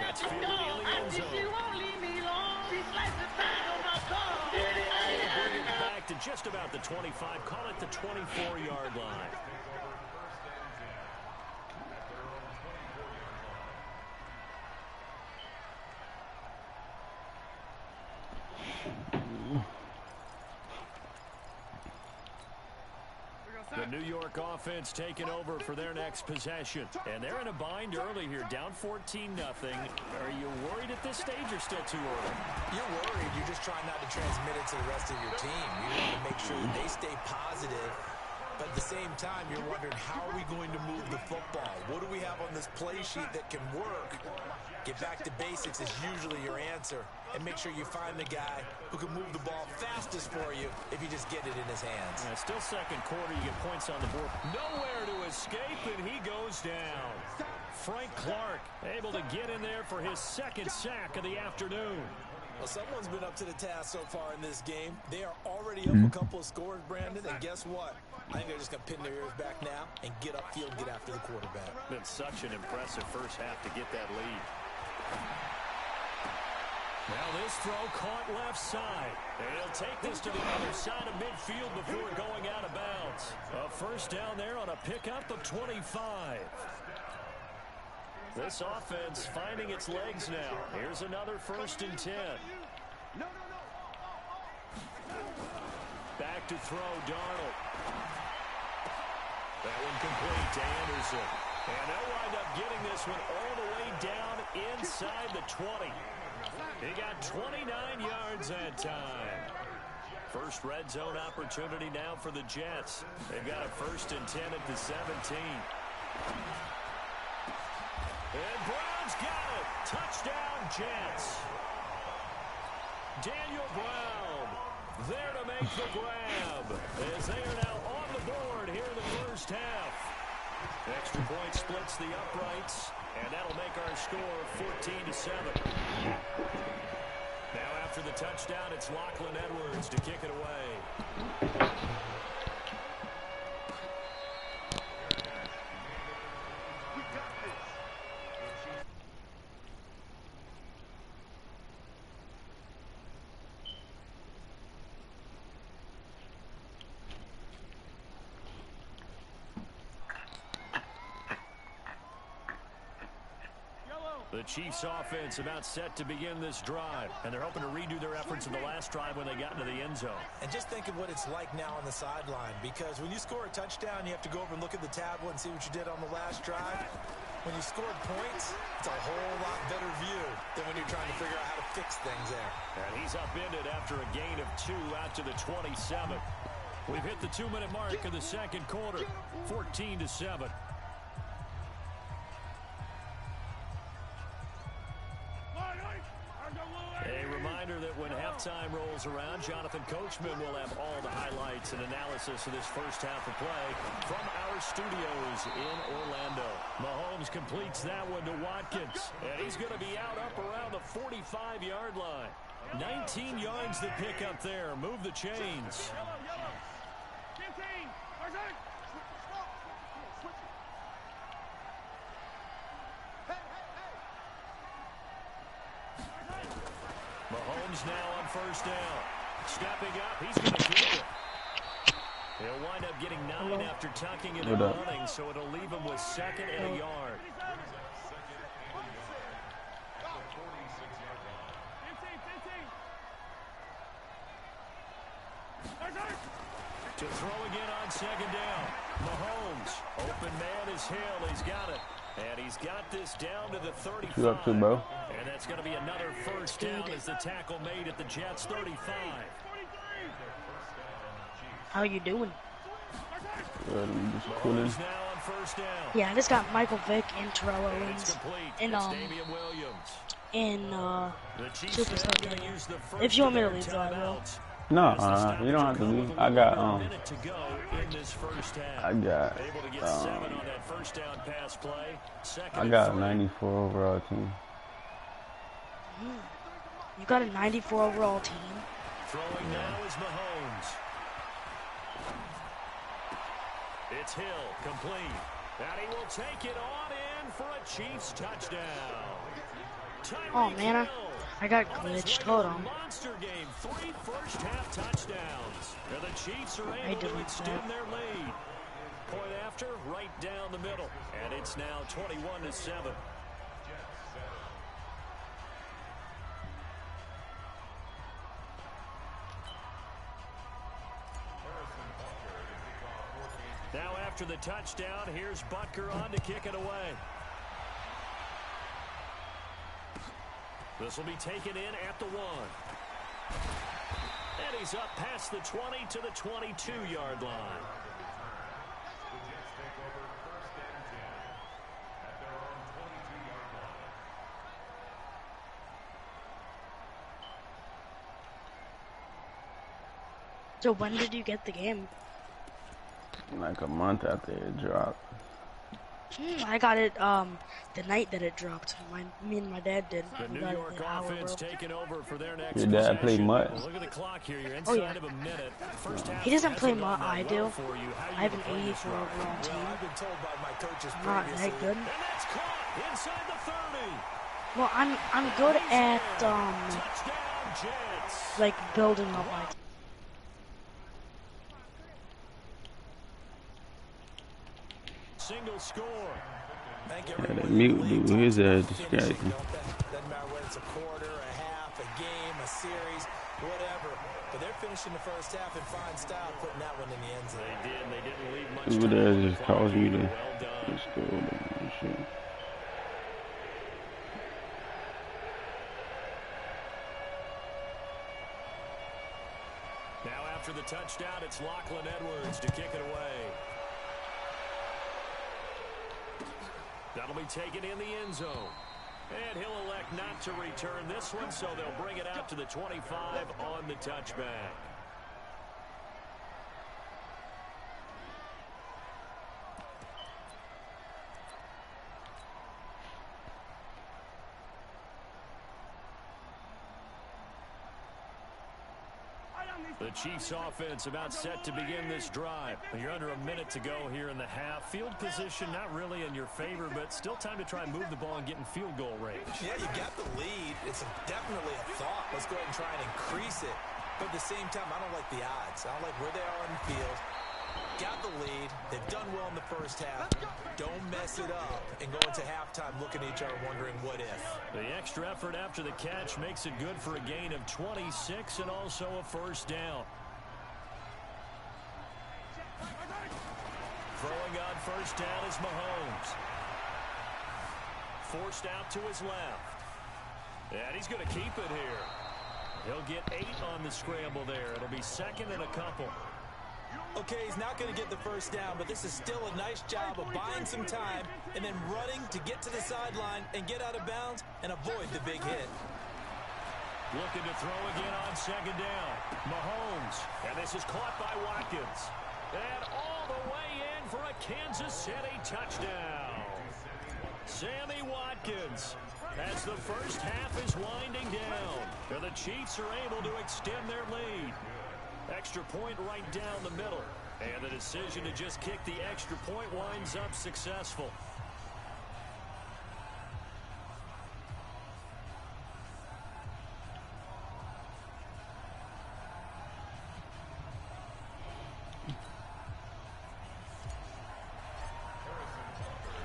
That's fielded in the end zone. Bring it back to just about the 25. Call it the 24-yard line. The New York offense taking over for their next possession. And they're in a bind early here, down 14-0. Are you worried at this stage or still too early? You're worried. You're just trying not to transmit it to the rest of your team. You want to make sure that they stay positive. But at the same time, you're wondering, how are we going to move the football? What do we have on this play sheet that can work? Get back to basics is usually your answer. And make sure you find the guy who can move the ball fastest for you if you just get it in his hands. Still second quarter, you get points on the board. Nowhere to escape, and he goes down. Frank Clark, able to get in there for his second sack of the afternoon. Well, someone's been up to the task so far in this game. They are already up a couple of scores, Brandon, and guess what? I think they're just going to pin their ears back now and get upfield and get after the quarterback. Been such an impressive first half to get that lead. Now this throw caught left side. And he'll take this to the other side of midfield before going out of bounds. A first down there on a pickup of 25. This offense finding its legs now. Here's another 1st and 10. Back to throw, Darnold. That one complete to Anderson. And they'll wind up getting this one all the way down inside the 20. He got 29 yards that time. First red zone opportunity now for the Jets. They've got a 1st and 10 at the 17. And Brown's got it. Touchdown, Jets. Daniel Brown there to make the grab as they are now on the board here in the first half. Extra point splits the uprights, and that'll make our score 14-7. Now after the touchdown, it's Lachlan Edwards to kick it away. The Chiefs offense about set to begin this drive, and they're hoping to redo their efforts in the last drive when they got into the end zone. And just think of what it's like now on the sideline, because when you score a touchdown, you have to go over and look at the tablet and see what you did on the last drive. When you scored points, it's a whole lot better view than when you're trying to figure out how to fix things there. And he's upended after a gain of 2 out to the 27. We've hit the 2-minute mark of the second quarter, 14-7. A reminder that when halftime rolls around, Jonathan Coachman will have all the highlights and analysis of this first half of play from our studios in Orlando. Mahomes completes that one to Watkins, and he's going to be out up around the 45-yard line. 19 yards to pick up there. Move the chains. Mahomes now on first down. Stepping up, he's going to keep it. He'll wind up getting 9 after tucking it and running, so it'll leave him with 2nd and a yard. To throw again on 2nd down. Mahomes, open man is Hill, he's got it. And he's got this down to the 35. You up to, bro? And that's going to be another first down as the tackle made at the Jets' 35. How you doing? Good, I'm just cooling. Now on first down. Yeah, I just got Michael Vick and Terrell And Owens it's complete. and It's Damian Williams. in The Chiefs Superstar are gonna game. use the first If you want me to of their leave, though, I will. timeouts. No, As the stoppage you don't have to will come leave. with I got a minute to go in this first half. I got Able to get 7 on that first down pass play. Second I and got a 3. 94 overall team. You got a 94 overall team. Throwing now is Mahomes. It's Hill, complete. And he will take it on in for a Chiefs touchdown. Oh man, I got On his glitched. way Hold to a on. monster game, 3 first-half touchdowns. And the Chiefs are able to deleted extend that. their lead. Point after, right down the middle. And it's now 21-7. Now after the touchdown, here's Butker on to kick it away. This will be taken in at the 1. And he's up past the 20 to the 22-yard line. So when did you get the game? Like a month after it dropped. I got it the night that it dropped. Me and my dad did. The We New got it York the hour, offense bro. taking over for their next Your dad play possession. much? Well, look at the clock here. You're Oh, inside yeah. of a minute. First half He doesn't play hasn't gone much. that I well do. for you. How I have you an gonna play this 84 one? overall Well, team. I've been told by my coaches Not previously. that good. And that's caught inside the 30. Well, I'm good at Touchdown, Jets. like building up my team. Single score. Thank Yeah, everyone that in the mute league dude, his talks ass about finishing, distracting. don't they? Doesn't matter whether it's a quarter, a half, a game, a series, whatever. But they're finishing the first half in fine style, putting that one in the end zone. They did. They didn't leave much Dude, time that on the just clock caused me here. to Well done. just go and shit. Now after the touchdown, it's Lachlan Edwards to kick it away. That'll be taken in the end zone. And he'll elect not to return this one, so they'll bring it out to the 25 on the touchback. The Chiefs offense about set to begin this drive. You're under a minute to go here in the half. Field position not really in your favor, but still time to try and move the ball and get in field goal range. Yeah, you got the lead. It's definitely a thought. Let's go ahead and try and increase it. But at the same time, I don't like the odds. I don't like where they are on the field. Got the lead. They've done well in the first half. Don't mess it up and go into halftime looking at each other wondering what if. The extra effort after the catch makes it good for a gain of 26 and also a first down. Throwing on first down is Mahomes. Forced out to his left. And he's going to keep it here. He'll get 8 on the scramble there. It'll be second and a couple. Okay, he's not going to get the first down, but this is still a nice job of buying some time and then running to get to the sideline and get out of bounds and avoid the big hit. Looking to throw again on second down. Mahomes. And this is caught by Watkins. And all the way in for a Kansas City touchdown. Sammy Watkins, as the first half is winding down. And the Chiefs are able to extend their lead. Extra point right down the middle. And the decision to just kick the extra point winds up successful.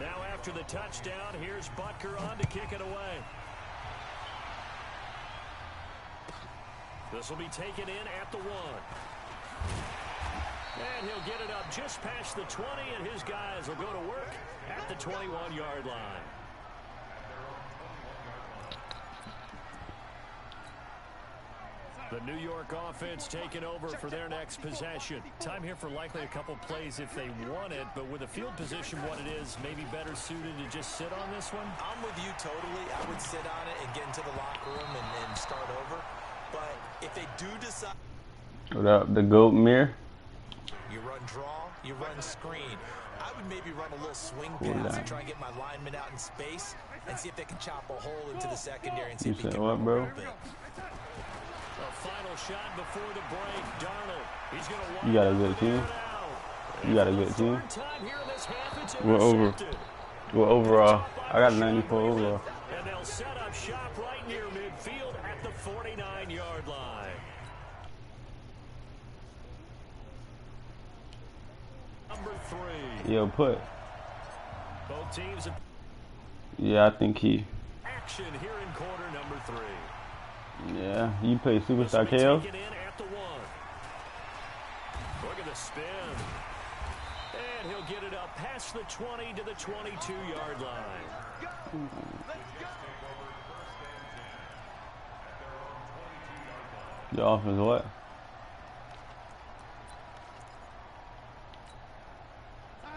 Now after the touchdown, here's Butker on to kick it away. This will be taken in at the 1. And he'll get it up just past the 20, and his guys will go to work at the 21-yard line. The New York offense taking over for their next possession. Time here for likely a couple plays if they want it, but with a field position what it is, maybe better suited to just sit on this one? I'm with you totally. I would sit on it and get into the locker room and start over. But if they do decide... What up, the goat mirror? You run draw, you run screen. I would maybe run a little swing Cool pass down. and try and get my linemen out in space and see if they can chop a hole into the secondary and see You if he said can what, run a bro? little bit. A final shot before the break. Darnold. He's going to You got a good team. You got a good team. What over? What overall? I got a 94 overall. And they'll set up shop right near midfield at the 49-yard line. Number 3. Yo, put. Both teams have Yeah, I think he. action here in quarter number 3. Yeah, you play This will Superstar be KO? taken in at the 1. Look at the spin. And he'll get it up past the 20 to the 22-yard line. The offense what?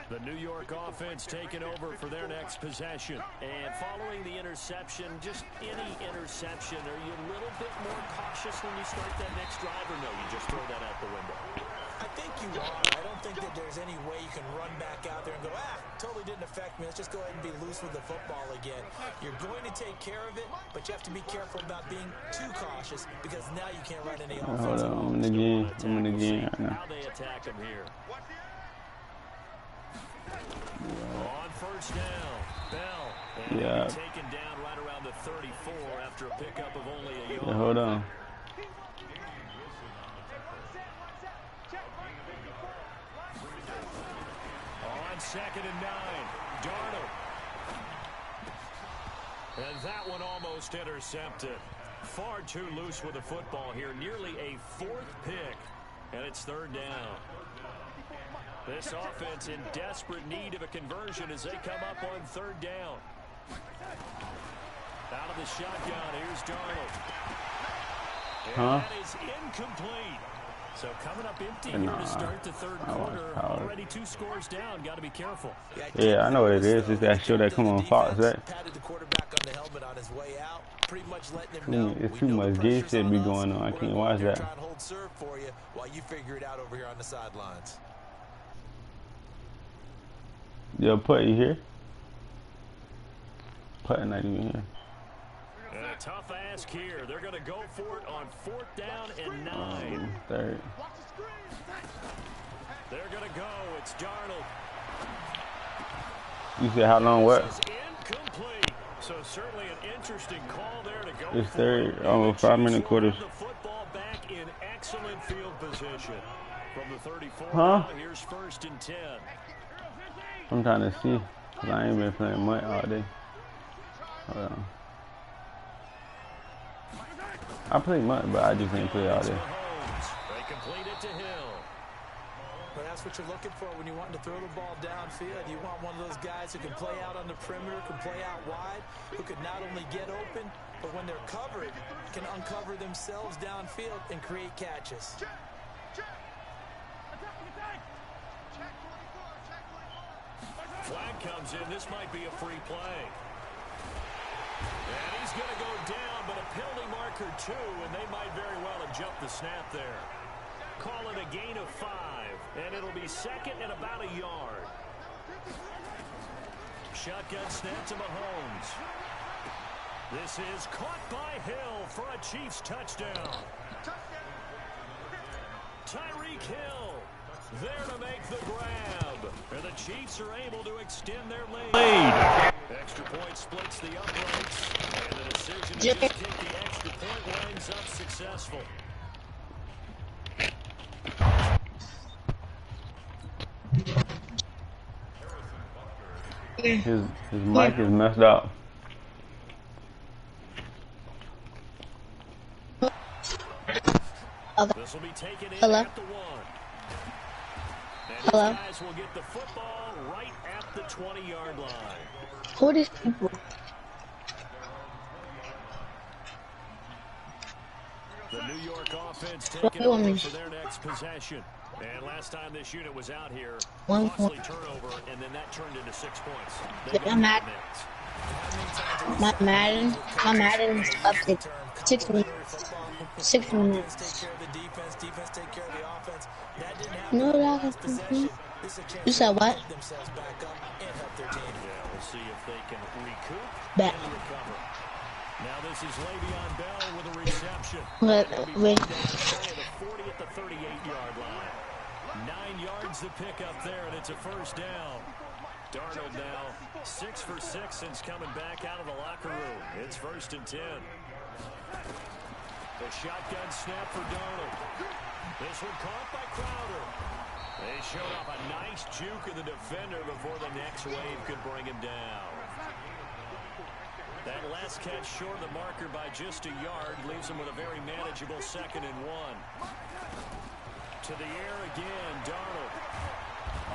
The New York offense taking over for their next possession. And following the interception, just any interception, are you a little bit more cautious when you start that next drive, or no, you just throw that out the window? I think you are. I don't think that there's any way you can run back out there and go, totally didn't affect me. Let's just go ahead and be loose with the football again. You're going to take care of it, but you have to be careful about being too cautious because now you can't run any offense. Hold on, I'm in the game. I'm in the game right now. How they attack him here. On first down, Bell. And yeah. Taken down right around the 34 after a pickup of only a yard. Yeah, hold on. On 2nd and 9, Darnold. And that one almost intercepted. Far too loose with the football here. Nearly a 4th pick. And it's 3rd down. This offense in desperate need of a conversion as they come up on 3rd down. Out of the shotgun, here's Darnold. And that is incomplete. So coming up empty here to start the 3rd quarter. Already 2 scores down. Got to be careful. Yeah, I know what it is. It's that show that come on Fox, right? Patted the quarterback on the helmet on his way out. Pretty much letting him know. It's too much gay shit be going on. I can't watch that. Try and hold serve for you while you figure it out over here on the sidelines. Yo, Putty here. Putty not even here. And a tough ask here. They're going to go for it on 4th down and 9. 3rd. They're going to go. It's Darnold. You said how long what? Incomplete. So certainly an interesting call there to go. It's 3rd. Almost 5-minute quarters. The football back in excellent field position. From the 34, here's 1st and 10. I'm trying to see. Cause I ain't been playing much all day. Hold on. I play much, but I just ain't play all day. They complete it to Hill. But that's what you're looking for when you want to throw the ball downfield. You want one of those guys who can play out on the perimeter, can play out wide, who can not only get open, but when they're covered, can uncover themselves downfield and create catches. Flag comes in. This might be a free play. And he's going to go down, but a penalty marker 2, and they might very well have jumped the snap there. Call it a gain of 5, and it'll be 2nd and about a yard. Shotgun snap to Mahomes. This is caught by Hill for a Chiefs touchdown. Tyreek Hill there to make the grab. And the Chiefs are able to extend their lead. Extra point splits the uprights. And the decision to just kick the extra point winds up successful. His mic is messed up. This will be taken in Hello? at the 1. And Hello? these guys will get the football right at the 20-yard line. Who are these people? The New York offense taking over for their next possession. And last time this unit was out here, costly turnover, and then that turned into 6 points. I'm mad. My Madden's up to 6 minutes. 6 minutes. No, you said what? Yeah, we'll see if they can recoup Back. and recover. Now this is Le'Veon Bell with a reception. Wait. The 40 at the 38-yard line. 9 yards to pick up there, and it's a first down. Darnold now 6 for 6 since coming back out of the locker room. It's 1st and 10. The shotgun snap for Darnold. This one caught by Crowder. They showed off a nice juke of the defender before the next wave could bring him down. That last catch short of the marker by just a yard leaves him with a very manageable 2nd and 1. To the air again, Darnold.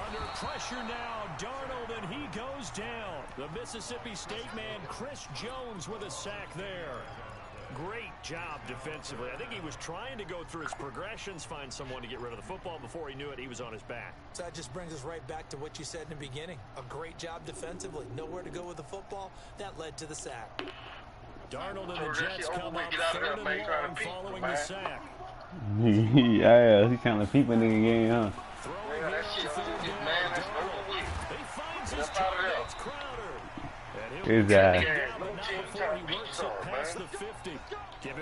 Under pressure now, Darnold, and he goes down. The Mississippi State man, Chris Jones, with a sack there. Great job defensively. I think he was trying to go through his progressions, find someone to get rid of the football. Before he knew it, he was on his back. So that just brings us right back to what you said in the beginning. A great job defensively. Nowhere to go with the football. That led to the sack. Darnold and the Jets come up 3rd and long following the sack. Yeah, he kind of peeping nigga game, huh? Yeah, that shit over with, man. That's over with. Get up out of there. His Check the ass. ass. No team trying to beat you something, man.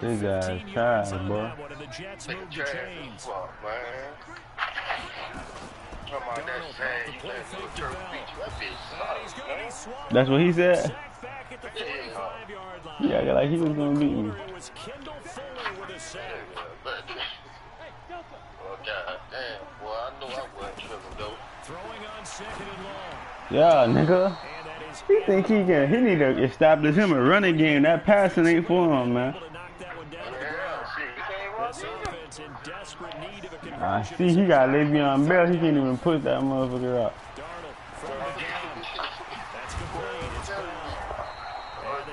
His ass trash, boy. Nigga trash as fuck, man. Come on, that's sad. You let little church beat you. That bitch sucks, man. That's what he said? Yeah. Yeah, like he was gonna beat me. Yeah, but, oh, God damn, boy, I know I wasn't tripping, though. Yeah, nigga. He think he need to establish him a running game. That passing ain't for him, man. Yeah, shit, he can't run either. I see he got Le'Veon Bell. He can't even push that motherfucker up.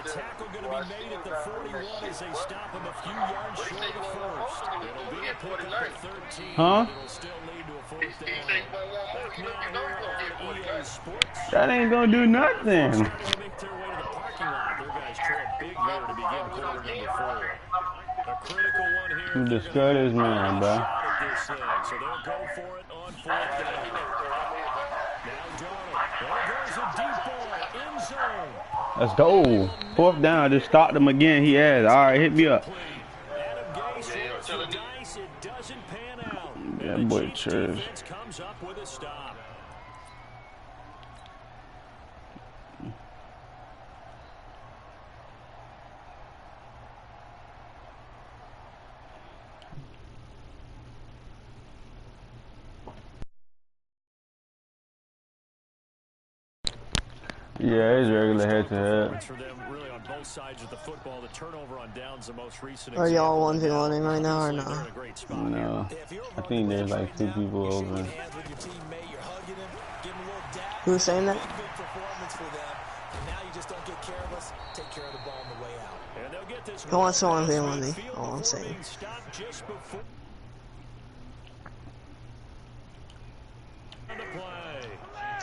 Tackle going to be made at the 41 as they stop him a few yards short of first. It'll be a pickup at 13. Huh? It'll still lead to a fourth down. That ain't gonna do nothing. Make their way to the parking lot. Their guys trail big here to begin quarter number 4. A critical one here. You destroy this man, bro. So they'll go for it on fourth down. Now Darnold. There goes a deep ball. End zone. Let's go. Fourth down. Just stopped him again. He has. All right, hit me up. That boy trash. Comes up with a stop. Yeah, it's regular head-to-head. For them, really on both sides of the football, the turnover on downs the most recent. Are y'all 1v1ing right now or no? No. I think there's like 2 people over. Who's saying that? Who wants to 1v1 me? All I'm saying.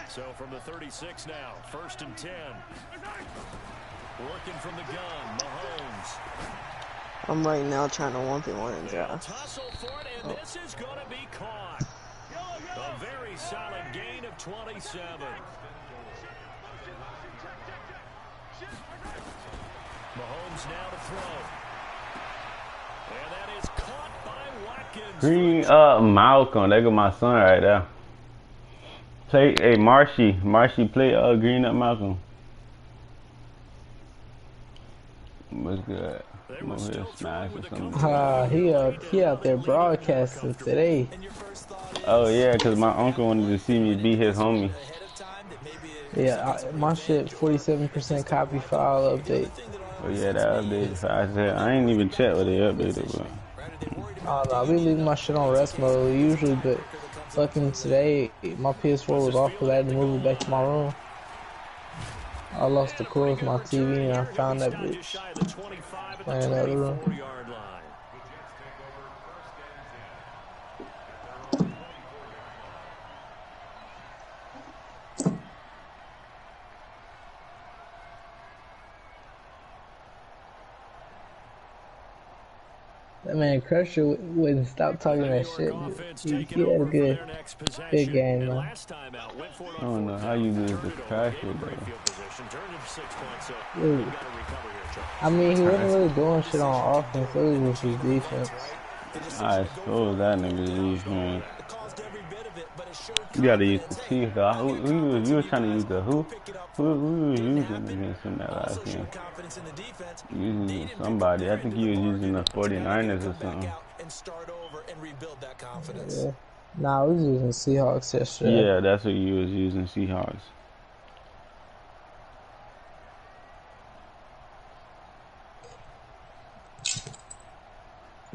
So from the 36 now, 1st and 10. Working from the gun, Mahomes. I'm right now trying to 1v1 and Josh. Tussle for it, and this is going to be caught. A very solid gain of 27. Mahomes now to throw. And that is caught by Watkins. Green up Malcolm. There go my son right there. Play, hey, Marshy, play green up Malcolm. What's good? I'm over here smash or something. He out there broadcasting today. Oh yeah, cause my uncle wanted to see me beat his homie. Yeah, my shit 47% copy file update. Oh yeah, that update. I said I ain't even checked what they updated, but. I be leaving my shit on rest mode usually, but fucking today my PS4 was off because I had to move it back to my room. I lost the cord with my TV and I found that bitch in another room. That man Crusher wouldn't stop talking that shit. He had a good game, man. I don't know how you lose the Crusher, though. Dude. I mean, he wasn't really doing shit on offense. It was just his defense. I suppose that nigga's defense. You gotta use the Chiefs, though. You was trying to use the who? Who was using against him that last game? Using somebody. I think he was using the 49ers or something. Yeah. Nah, I was using Seahawks yesterday. Yeah, that's what you was using, Seahawks.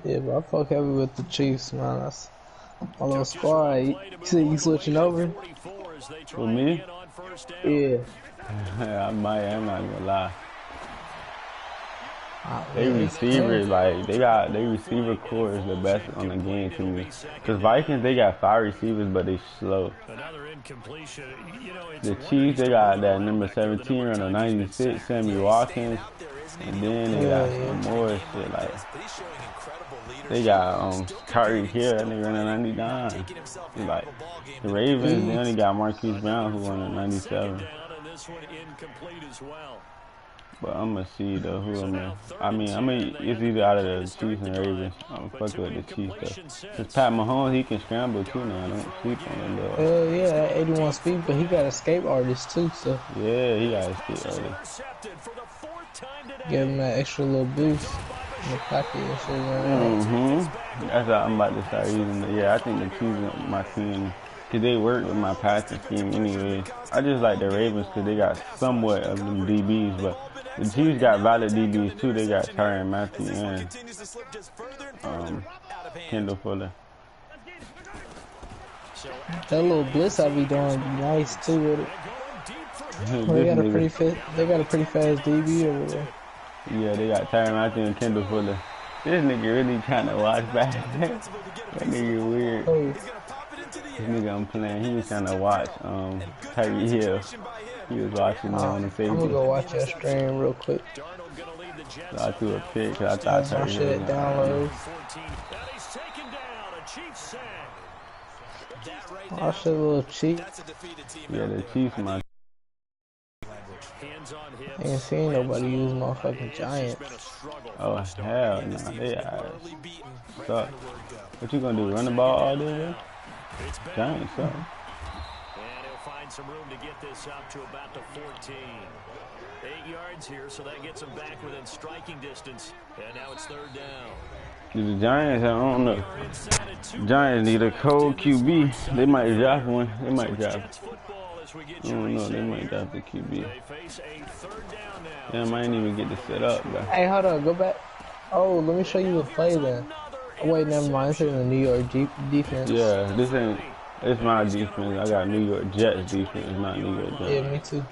Yeah, but I fuck heavy with the Chiefs, man. That's my little squad. You see you switching over? For me? Yeah. I'm not gonna lie. They receivers, like, their receiver core is the best on the game to me. Cause Vikings, they got 5 receivers, but they slow. The Chiefs, they got that number 17 on the 96, Sammy Watkins. And then they got some more shit like they got Tyreek Hill, that nigga running 99. Like the Ravens, they only got Marquise Brown who running 97. But I'm gonna see though who I'm in. I mean, it's either out of the Chiefs and Ravens. I'm fucking with the Chiefs though. Cause Pat Mahomes, he can scramble too now. Don't sleep on him though. Yeah, that 81 speed, but he got escape artist too, so. Yeah, he got escape artist. Give him that extra little boost in the pocket and shit. That's how I'm about to start using it. Yeah, I think the Chiefs are my team. Cause they work with my passing scheme anyway. I just like the Ravens cause they got somewhat of them DBs, but the Chiefs got valid DBs too. They got Tyrann Mathieu and Kendall Fuller. That little blitz I be doing be nice too with it. They got a pretty fast DB over there. Yeah, they got Tyrann Mathieu and Kendall Fuller. This nigga really trying to watch back. That nigga weird. This nigga I'm playing, he was trying to watch Tyreek Hill. He was watching me on the safety. I'm gonna go watch that stream real quick. So I threw a pick because I thought Tyreek Hill was download. Oh shit, little cheat. Yeah, the Chiefs, my. Ain't seen nobody use motherfucking Giants. Oh hell no, they ass suck. What you gonna do? Run the ball all day, man? Giants suck. And he'll find some room to get this up to about the 14. 8 yards here, so that gets him back within striking distance. And now it's third down. The Giants, I don't know. Giants need a cold QB. They might draft one. They might draft. I don't know. They might draft the QB. They might even get to set up, bro. Hey, hold on. Go back. Oh, let me show you the play then. Oh, wait, never mind. This ain't the New York defense. Yeah, this ain't. It's my defense. I got New York Jets defense, not New York Giants. Yeah, me too.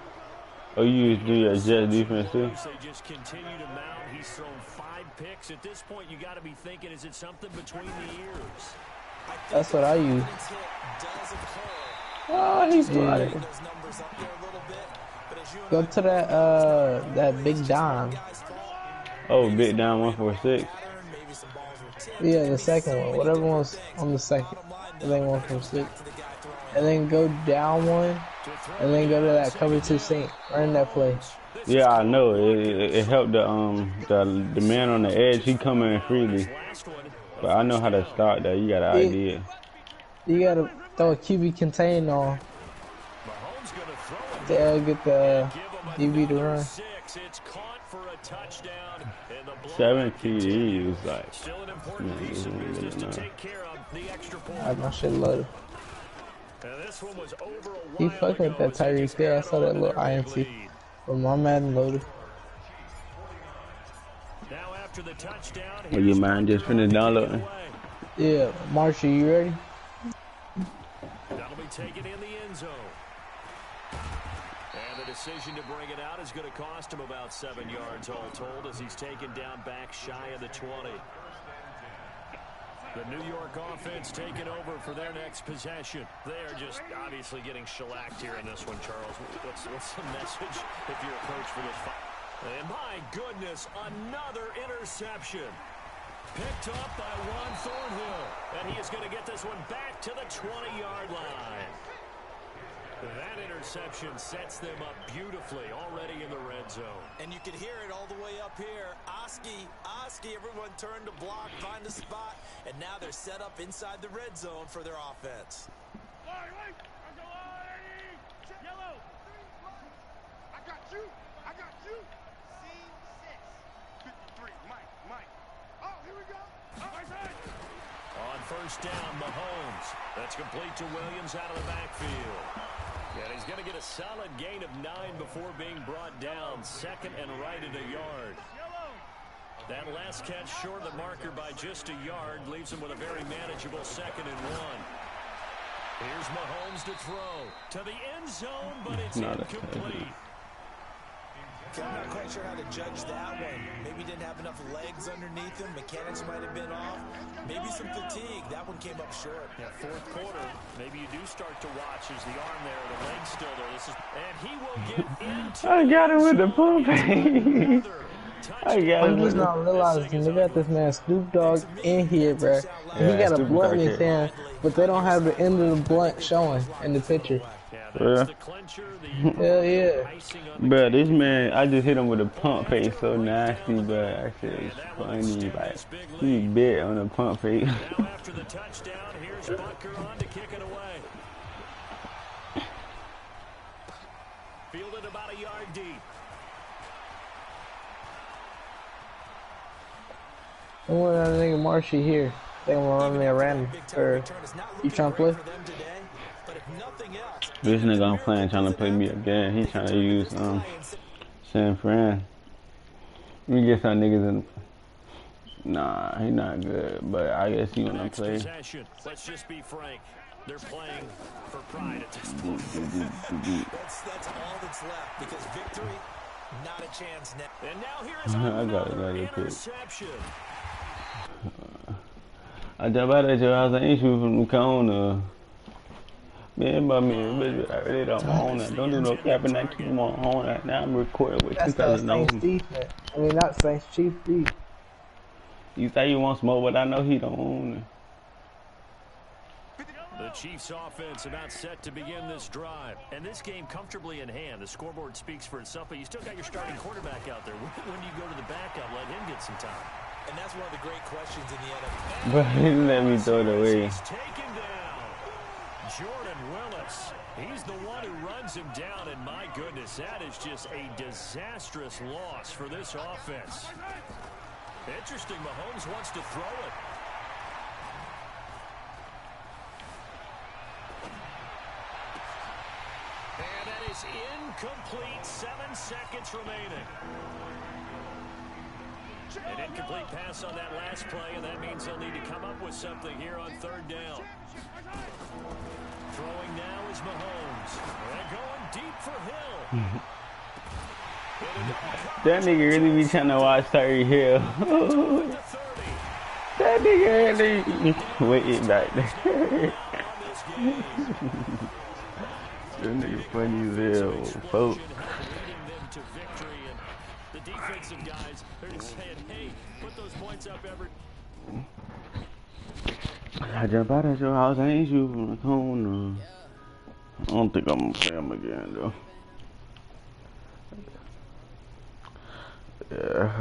Oh, you do your Jets defense too? They just continue to mount. He's thrown 5 picks. At this point, you got to be thinking, is it something between the ears? That's what I use. Oh, he's got it. Go to that big dime. Oh, big dime 146. Yeah, the second one. Whatever one's on the second. I think 146. And then go down one. And then go to that cover 2 sink. Run that play. Yeah, I know. It helped the man on the edge. He come in freely. But I know how to start that. You got an idea. You gotta throw a QB contain on. They'll get the DB to run. 7 TDs, like. I have my shit loaded. He fucking with that Tyreek Hill. I saw that little INT. But my Madden loaded. Well, your mind just finished downloading? Yeah, Marsha, you ready? That'll be taken in the end zone. And the decision to bring it out is going to cost him about 7 yards all told as he's taken down back shy of the 20. The New York offense taking over for their next possession. They are just obviously getting shellacked here in this one, Charles. What's the message if you're a coach for this fight? And my goodness, another interception. Picked up by Juan Thornhill. And he is going to get this one back to the 20-yard line. That interception sets them up beautifully already in the red zone. And you can hear it all the way up here. Oski, everyone turned to block, find a spot, and now they're set up inside the red zone for their offense. Yellow. I got you. C6. 53. Mike. Oh, here we go. On first down, Mahomes. That's complete to Williams out of the backfield. And he's going to get a solid gain of 9 before being brought down. Second and right at a yard. That last catch short of the marker by just a yard leaves him with a very manageable 2nd and 1. Here's Mahomes to throw to the end zone, but it's incomplete. I'm not quite sure how to judge that one. Maybe didn't have enough legs underneath him. Mechanics might have been off. Maybe some fatigue. That one came up short. Yeah, 4th quarter. Maybe you do start to watch as the arm there, the leg's still there. And he will get into. I got him with the pump. I got I'm just not realizing they got this man Snoop Dogg in here, bro. And he yeah, got a Snoop blunt Dogg in his hand, but they don't have the end of the blunt showing in the picture. Yeah. Hell yeah. Bro, this man, I just hit him with a pump fake so nasty, bro. That shit is funny. Like, he bit on a pump fake. Now after the touchdown, here's Bunker on to kick it away. Fielded about a yard deep. I want that nigga Marshy here. They gonna run me around. Or you trying to play? This nigga I'm playing trying to play me again. He trying to use San Fran. Let me get some niggas in. Nah, he not good, but I guess he wanna play. Let's just be frank. They're playing for pride at this point. That's all that's left because victory, not a chance now. And now here's I got another pick. interception. I jump out at your house, I ain't shooting from the corner. Man, but man, I really don't own it. Don't do no capping. I keep on on it. Now I'm recording with That's that 2,000 Saints defense. I mean, not Saints, Chiefs defense. You say you want smoke, but I know he don't own it. The Chiefs offense about set to begin this drive. And this game comfortably in hand. The scoreboard speaks for itself, but you still got your starting quarterback out there. When do you go to the backup, let him get some time? And that's one of the great questions in the NFL. But he let me throw it away. Taken down. Jordan Willis. He's the one who runs him down, and my goodness, that is just a disastrous loss for this offense. Interesting, Mahomes wants to throw it. And that is incomplete. 7 seconds remaining. An incomplete pass on that last play, and that means they'll need to come up with something here on third down. Throwing now is Mahomes. And going deep for Hill. That nigga really be trying to watch Tyreek Hill. That nigga really waiting back there. That nigga funny as hell, folks. The defensive guys, they're just saying, hey, put those points up every... I jump out at your house, I ain't shooting from the corner. I don't think I'm gonna play him again, though. Yeah.